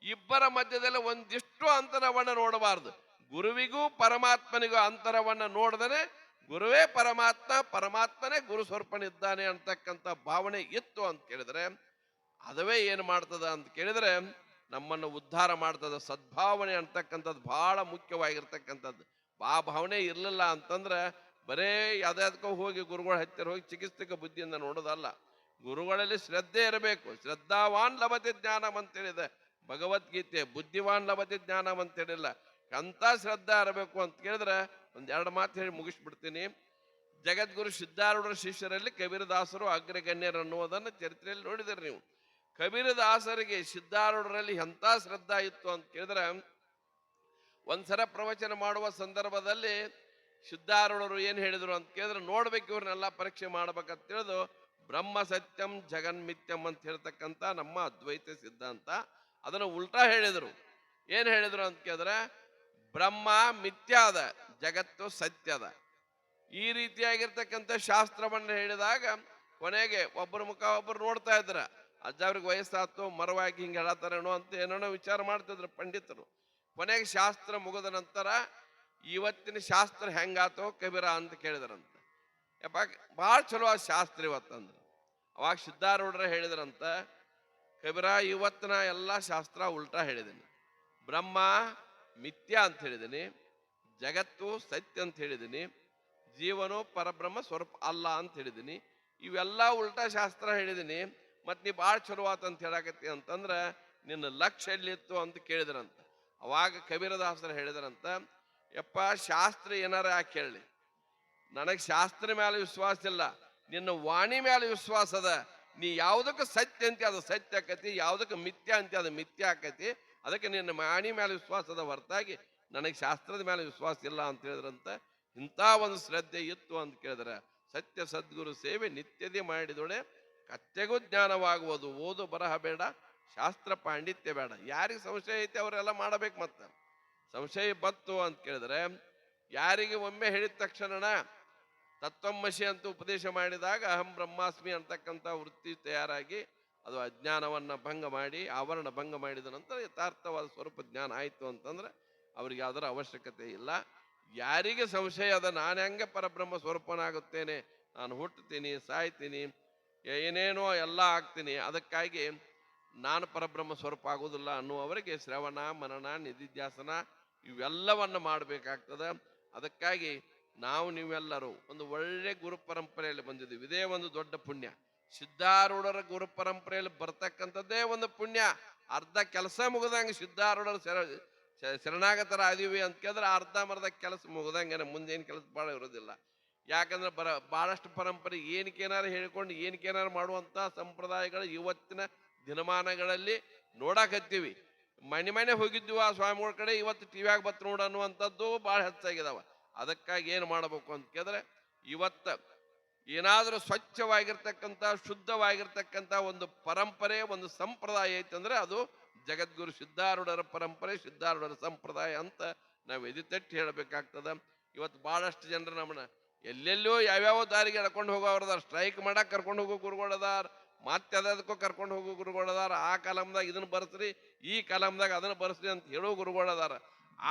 ಇಬ್ಬರ ಮಧ್ಯದಲ್ಲಿ ಒಂದಿಷ್ಟು ಅಂತರವನ್ನು ನೋಡಬಾರದು. ಗುರುವಿಗೂ ಪರಮಾತ್ಮನಿಗೂ ಅಂತರವನ್ನು ನೋಡಿದರೆ ಗುರುವೇ ಪರಮಾತ್ಮ, ಪರಮಾತ್ಮನೇ ಗುರು ಸ್ವರೂಪನಿದ್ದಾನೆ ಅಂತಕ್ಕಂಥ ಭಾವನೆ ಇತ್ತು ಅಂತ ಕೇಳಿದ್ರೆ ಅದುವೇ ಏನು ಮಾಡ್ತದ ಅಂತ ಕೇಳಿದ್ರೆ ನಮ್ಮನ್ನು ಉದ್ಧಾರ ಮಾಡ್ತದ. ಸದ್ಭಾವನೆ ಅಂತಕ್ಕಂಥದ್ದು ಬಹಳ ಮುಖ್ಯವಾಗಿರ್ತಕ್ಕಂಥದ್ದು. ಆ ಭಾವನೆ ಇರಲಿಲ್ಲ ಅಂತಂದ್ರೆ ಬರೇ ಯಾವ್ದಾದ್ಕೋ ಹೋಗಿ ಗುರುಗಳ ಹತ್ತಿರ ಹೋಗಿ ಚಿಕಿತ್ಸಕ ಬುದ್ಧಿಯಿಂದ ನೋಡೋದಲ್ಲ. ಗುರುಗಳಲ್ಲಿ ಶ್ರದ್ಧೆ ಇರಬೇಕು. ಶ್ರದ್ಧಾವಾನ್ ಲಭತೆ ಜ್ಞಾನಂ ಅಂತೇಳಿದೆ ಭಗವದ್ಗೀತೆ. ಬುದ್ಧಿವಾನ್ ಲಭತೆ ಜ್ಞಾನಂ ಅಂತೇಳಿಲ್ಲ. ಅಂತ ಶ್ರದ್ಧಾ ಇರಬೇಕು ಅಂತ ಕೇಳಿದ್ರೆ ಒಂದೆರಡು ಮಾತು ಹೇಳಿ ಮುಗಿಸ್ಬಿಡ್ತೀನಿ. ಜಗದ್ಗುರು ಸಿದ್ಧಾರೂಢರ ಶಿಷ್ಯರಲ್ಲಿ ಕಬೀರದಾಸರು ಅಗ್ರಗಣ್ಯರು ಅನ್ನುವುದನ್ನು ಚರಿತ್ರೆಯಲ್ಲಿ ನೋಡಿದಿರಿ ನೀವು. ಕಬೀರದಾಸರಿಗೆ ಸಿದ್ಧಾರೂಢರಲ್ಲಿ ಎಂಥ ಶ್ರದ್ಧಾ ಇತ್ತು ಅಂತ ಕೇಳಿದ್ರೆ ಒಂದ್ಸಲ ಪ್ರವಚನ ಮಾಡುವ ಸಂದರ್ಭದಲ್ಲಿ ಸಿದ್ಧಾರೂಢರು ಏನು ಹೇಳಿದ್ರು ಅಂತ ಕೇಳಿದ್ರೆ ನೋಡ್ಬೇಕು ಇವ್ರನ್ನೆಲ್ಲ ಪರೀಕ್ಷೆ ಮಾಡ್ಬೇಕಂತ ತಿಳಿದು ಬ್ರಹ್ಮ ಸತ್ಯಂ ಜಗನ್ಮಿತ್ಯಂ ಅಂತ ಹೇಳ್ತಕ್ಕಂಥ ನಮ್ಮ ಅದ್ವೈತ ಸಿದ್ಧಾಂತ ಅದನ್ನು ಉಲ್ಟಾ ಹೇಳಿದರು. ಏನು ಹೇಳಿದ್ರು ಅಂತ ಕೇಳಿದ್ರೆ ಬ್ರಹ್ಮ ಮಿಥ್ಯಾದ, ಜಗತ್ತು ಸತ್ಯದ. ಈ ರೀತಿಯಾಗಿರ್ತಕ್ಕಂಥ ಶಾಸ್ತ್ರವನ್ನು ಹೇಳಿದಾಗ ಕೊನೆಗೆ ಒಬ್ಬರ ಮುಖ ಒಬ್ಬರು ನೋಡ್ತಾ ಇದ್ರ. ಅಜ್ಜ ಅವ್ರಿಗೆ ವಯಸ್ಸಾತು ಮರವಾಗಿ ಹಿಂಗೆ ಹೇಳತ್ತಾರೇನೋ ಅಂತ ಏನೇನೋ ವಿಚಾರ ಮಾಡ್ತಿದ್ರು ಪಂಡಿತರು. ಕೊನೆಗೆ ಶಾಸ್ತ್ರ ಮುಗಿದ ನಂತರ ಇವತ್ತಿನ ಶಾಸ್ತ್ರ ಹೆಂಗಾತೋ ಕಬೀರ ಅಂತ ಕೇಳಿದ್ರಂತ. ಯಪ್ಪ ಭಾಳ ಚಲೋ ಆ ಶಾಸ್ತ್ರ ಇವತ್ತಂದ್ರೆ. ಅವಾಗ ಸಿದ್ಧಾರೂಢರ ಹೇಳಿದ್ರಂತ, ಕಬೀರ ಇವತ್ತಿನ ಎಲ್ಲ ಶಾಸ್ತ್ರ ಉಲ್ಟಾ ಹೇಳಿದ್ದೀನಿ. ಬ್ರಹ್ಮ ಮಿಥ್ಯ ಅಂತ ಹೇಳಿದ್ದೀನಿ, ಜಗತ್ತು ಸತ್ಯ ಅಂತ ಹೇಳಿದ್ದೀನಿ, ಜೀವನು ಪರಬ್ರಹ್ಮ ಸ್ವರೂಪ ಅಲ್ಲ ಅಂತ ಹೇಳಿದ್ದೀನಿ. ಇವೆಲ್ಲ ಉಲ್ಟಾ ಶಾಸ್ತ್ರ ಹೇಳಿದ್ದೀನಿ. ಮತ್ತು ನೀ ಭಾಳ ಚಲೋ ಆತಂತ ಹೇಳಕತ್ತಿ ಅಂತಂದ್ರೆ ನಿನ್ನ ಲಕ್ಷ್ಯ ಎಲ್ಲಿತ್ತು ಅಂತ ಕೇಳಿದ್ರಂತ. ಅವಾಗ ಕಬೀರದಾಸರು ಹೇಳಿದ್ರಂತ, ಯಪ್ಪ ಶಾಸ್ತ್ರ ಏನಾರ ಯಾಕೆ ಹೇಳಿ, ನನಗೆ ಶಾಸ್ತ್ರ ಮೇಲೆ ವಿಶ್ವಾಸ ಇಲ್ಲ, ನಿನ್ನ ವಾಣಿ ಮೇಲೆ ವಿಶ್ವಾಸ ಅದ. ನೀ ಯಾವುದಕ್ಕೆ ಸತ್ಯ ಅಂತಿ ಅದು ಸತ್ಯ ಆಕತಿ, ಯಾವುದಕ್ಕೆ ಮಿಥ್ಯ ಅಂತಿ ಅದು ಮಿಥ್ಯ ಆಕತಿ. ಅದಕ್ಕೆ ನಿನ್ನ ವಾಣಿ ಮೇಲೆ ವಿಶ್ವಾಸದ ಹೊರತಾಗಿ ನನಗೆ ಶಾಸ್ತ್ರದ ಮೇಲೆ ವಿಶ್ವಾಸ ಇಲ್ಲ ಅಂತ ಹೇಳಿದ್ರಂತ. ಇಂಥ ಒಂದು ಶ್ರದ್ಧೆ ಇತ್ತು ಅಂತ ಕೇಳಿದ್ರೆ ಸತ್ಯ ಸದ್ಗುರು ಸೇವೆ ನಿತ್ಯದೇ ಮಾಡಿದೊಡೆ ಕತ್ತೆಗೂ ಜ್ಞಾನವಾಗುವುದು. ಓದು ಬರಹ ಬೇಡ, ಶಾಸ್ತ್ರ ಪಾಂಡಿತ್ಯ ಬೇಡ. ಯಾರಿಗೆ ಸಂಶಯ ಐತೆ ಅವರೆಲ್ಲ ಮಾಡಬೇಕು. ಮತ್ತೆ ಸಂಶಯ ಬತ್ತು ಅಂತ ಕೇಳಿದ್ರೆ ಯಾರಿಗೆ ಒಮ್ಮೆ ಹೇಳಿದ ತಕ್ಷಣ ತತ್ವಮಸಿ ಅಂತ ಉಪದೇಶ ಮಾಡಿದಾಗ ಅಹಂ ಬ್ರಹ್ಮಾಸ್ಮಿ ಅಂತಕ್ಕಂಥ ವೃತ್ತಿ ತಯಾರಾಗಿ ಅದು ಅಜ್ಞಾನವನ್ನು ಭಂಗ ಮಾಡಿ ಆವರಣ ಭಂಗ ಮಾಡಿದ ನಂತರ ಯಥಾರ್ಥವಾದ ಸ್ವರೂಪ ಜ್ಞಾನ ಆಯಿತು ಅಂತಂದ್ರೆ ಅವ್ರಿಗೆ ಯಾವುದರ ಅವಶ್ಯಕತೆ ಇಲ್ಲ. ಯಾರಿಗೆ ಸಂಶಯ ಅದ ನಾನು ಹೆಂಗೆ ಪರಬ್ರಹ್ಮ ಸ್ವರೂಪನಾಗುತ್ತೇನೆ, ನಾನು ಹುಟ್ಟುತ್ತೀನಿ ಸಾಯ್ತೀನಿ ಏನೇನೋ ಎಲ್ಲ ಆಗ್ತೀನಿ, ಅದಕ್ಕಾಗಿ ನಾನು ಪರಬ್ರಹ್ಮ ಸ್ವರೂಪ ಆಗೋದಿಲ್ಲ ಅನ್ನುವವರಿಗೆ ಶ್ರವಣ ಮನನ ನಿಧಿಧ್ಯಾಸನ ಇವೆಲ್ಲವನ್ನು ಮಾಡಬೇಕಾಗ್ತದೆ. ಅದಕ್ಕಾಗಿ ನಾವು ನೀವೆಲ್ಲರೂ ಒಂದು ಒಳ್ಳೆ ಗುರು ಪರಂಪರೆಯಲ್ಲಿ ಬಂದಿದ್ದೀವಿ. ಇದೇ ಒಂದು ದೊಡ್ಡ ಪುಣ್ಯ. ಸಿದ್ಧಾರೂಢರ ಗುರು ಪರಂಪರೆಯಲ್ಲಿ ಬರ್ತಕ್ಕಂಥದ್ದೇ ಒಂದು ಪುಣ್ಯ. ಅರ್ಧ ಕೆಲಸ ಮುಗಿದಂಗೆ ಸಿದ್ಧಾರೂಢರು ಶರಣಾಗತರ ಅದೀವಿ ಅಂತ ಕೇಳಿದ್ರೆ ಅರ್ಧ ಮರ್ಧ ಕೆಲಸ ಮುಗಿದಂಗೆ ಮುಂದೇನು ಕೆಲಸ ಭಾಳ ಇರೋದಿಲ್ಲ. ಯಾಕಂದ್ರೆ ಭಾಳಷ್ಟು ಪರಂಪರೆ ಏನಕ್ಕೇನಾರು ಹೇಳ್ಕೊಂಡು ಏನಕ್ಕೇನಾರು ಮಾಡುವಂಥ ಸಂಪ್ರದಾಯಗಳು ಇವತ್ತಿನ ದಿನಮಾನಗಳಲ್ಲಿ ನೋಡಾಕತ್ತೀವಿ. ಮನೆ ಹೋಗಿದ್ದೀವಿ ಆ ಸ್ವಾಮಿಗಳ ಕಡೆ, ಇವತ್ತು ಟಿವಿಯಾಗ ಬತ್ ನೋಡ ಅನ್ನುವಂಥದ್ದು ಭಾಳ ಹೆಚ್ಚಾಗಿದಾವ. ಅದಕ್ಕಾಗಿ ಏನು ಮಾಡಬೇಕು ಅಂತ ಕೇಳಿದ್ರೆ ಇವತ್ತು ಏನಾದರೂ ಸ್ವಚ್ಛವಾಗಿರ್ತಕ್ಕಂಥ ಶುದ್ಧವಾಗಿರ್ತಕ್ಕಂಥ ಒಂದು ಪರಂಪರೆ ಒಂದು ಸಂಪ್ರದಾಯ ಐತಂದ್ರೆ ಅದು ಜಗದ್ಗುರು ಸಿದ್ಧಾರೂಢರ ಪರಂಪರೆ, ಸಿದ್ಧಾರೂಢರ ಸಂಪ್ರದಾಯ ಅಂತ ನಾವು ಎದಿತಟ್ಟಿ ಹೇಳಬೇಕಾಗ್ತದ. ಇವತ್ತು ಭಾಳಷ್ಟು ಜನರು ನಮ್ಮನ್ನ ಎಲ್ಲೆಲ್ಲೋ ಯಾವ್ಯಾವ ದಾರಿಗೆ ಎಳ್ಕೊಂಡು ಹೋಗೋರದಾರ. ಸ್ಟ್ರೈಕ್ ಮಾಡಕ್ಕೆ ಕರ್ಕೊಂಡು ಹೋಗೋ ಗುರುಗಳದಾರ, ಮತ್ತೆ ಅದಕ್ಕೂ ಕರ್ಕೊಂಡು ಹೋಗೋ ಗುರುಗಳದಾರ. ಆ ಕಾಲಮ್ದಾಗ ಇದನ್ನು ಬರ್ಸ್ರಿ, ಈ ಕಾಲಮ್ದಾಗ ಅದನ್ನು ಬರ್ಸ್ರಿ ಅಂತ ಹೇಳೋ ಗುರುಗಳದಾರ.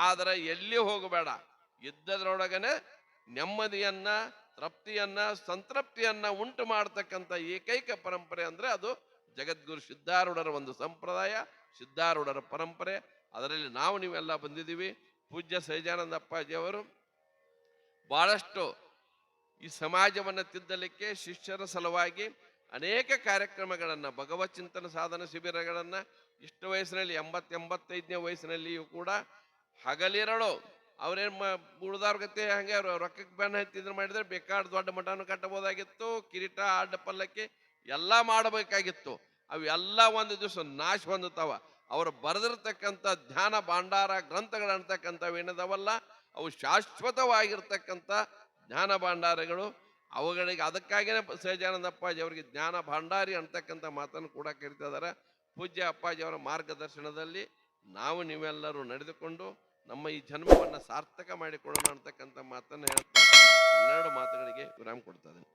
ಆದರೆ ಎಲ್ಲಿ ಹೋಗಬೇಡ, ಇದ್ದದ್ರೊಳಗನೆ ನೆಮ್ಮದಿಯನ್ನ ತೃಪ್ತಿಯನ್ನ ಸಂತೃಪ್ತಿಯನ್ನ ಉಂಟು ಮಾಡತಕ್ಕಂಥ ಏಕೈಕ ಪರಂಪರೆ ಅಂದ್ರೆ ಅದು ಜಗದ್ಗುರು ಸಿದ್ಧಾರೂಢರ ಒಂದು ಸಂಪ್ರದಾಯ, ಸಿದ್ಧಾರೂಢರ ಪರಂಪರೆ. ಅದರಲ್ಲಿ ನಾವು ನೀವೆಲ್ಲ ಬಂದಿದ್ದೀವಿ. ಪೂಜ್ಯ ಸಹಜಾನಂದ ಅಪ್ಪಾಜಿಯವರು ಬಹಳಷ್ಟು ಈ ಸಮಾಜವನ್ನು ತಿದ್ದಲಿಕ್ಕೆ ಶಿಷ್ಯರ ಸಲುವಾಗಿ ಅನೇಕ ಕಾರ್ಯಕ್ರಮಗಳನ್ನು, ಭಗವತ್ ಚಿಂತನ ಸಾಧನ ಶಿಬಿರಗಳನ್ನು ಇಷ್ಟು ವಯಸ್ಸಿನಲ್ಲಿ 85ನೇ ವಯಸ್ಸಿನಲ್ಲಿಯೂ ಕೂಡ ಹಗಲಿರಳು ಅವ್ರೇನು ಉಳಿದವ್ರ ಗತೆ ಹಂಗೆ ಅವ್ರು ರೊಕ್ಕಕ್ಕೆ ಬೆನ್ನ ಹತ್ತಿದ್ರು ಮಾಡಿದ್ರೆ ಬೇಕಾದ ದೊಡ್ಡ ಮಠನೂ ಕಟ್ಟಬೋದಾಗಿತ್ತು, ಕಿರೀಟ ಅಡ್ಡ ಪಲ್ಲಕ್ಕೆ ಎಲ್ಲ ಮಾಡಬೇಕಾಗಿತ್ತು. ಅವೆಲ್ಲ ಒಂದು ದಿವಸ ನಾಶ ಹೊಂದುತ್ತಾವ. ಅವರು ಬರೆದಿರ್ತಕ್ಕಂಥ ಧ್ಯಾನ ಭಾಂಡಾರ ಗ್ರಂಥಗಳಂತಕ್ಕಂಥವೇನದವಲ್ಲ, ಅವು ಶಾಶ್ವತವಾಗಿರ್ತಕ್ಕಂಥ ಜ್ಞಾನ ಭಾಂಡಾರಗಳು. ಅವುಗಳಿಗೆ ಅದಕ್ಕಾಗಿಯೇ ಸಹಜಾನಂದ ಅಪ್ಪಾಜಿ ಅವರಿಗೆ ಜ್ಞಾನ ಭಾಂಡಾರಿ ಅಂತಕ್ಕಂಥ ಮಾತನ್ನು ಕೂಡ ಕರೀತಿದ್ದಾರೆ. ಪೂಜ್ಯ ಅಪ್ಪಾಜಿ ಅವರ ಮಾರ್ಗದರ್ಶನದಲ್ಲಿ ನಾವು ನೀವೆಲ್ಲರೂ ನಡೆದುಕೊಂಡು ನಮ್ಮ ಈ ಜನ್ಮವನ್ನು ಸಾರ್ಥಕ ಮಾಡಿಕೊಳ್ಳೋಣ ಅಂತಕ್ಕಂಥ ಮಾತನ್ನು ಹೇಳ್ತಾರೆ. ನನ್ನೆರಡು ಮಾತುಗಳಿಗೆ ವಿರಾಮ ಕೊಡ್ತಾ ಇದ್ದೇನೆ.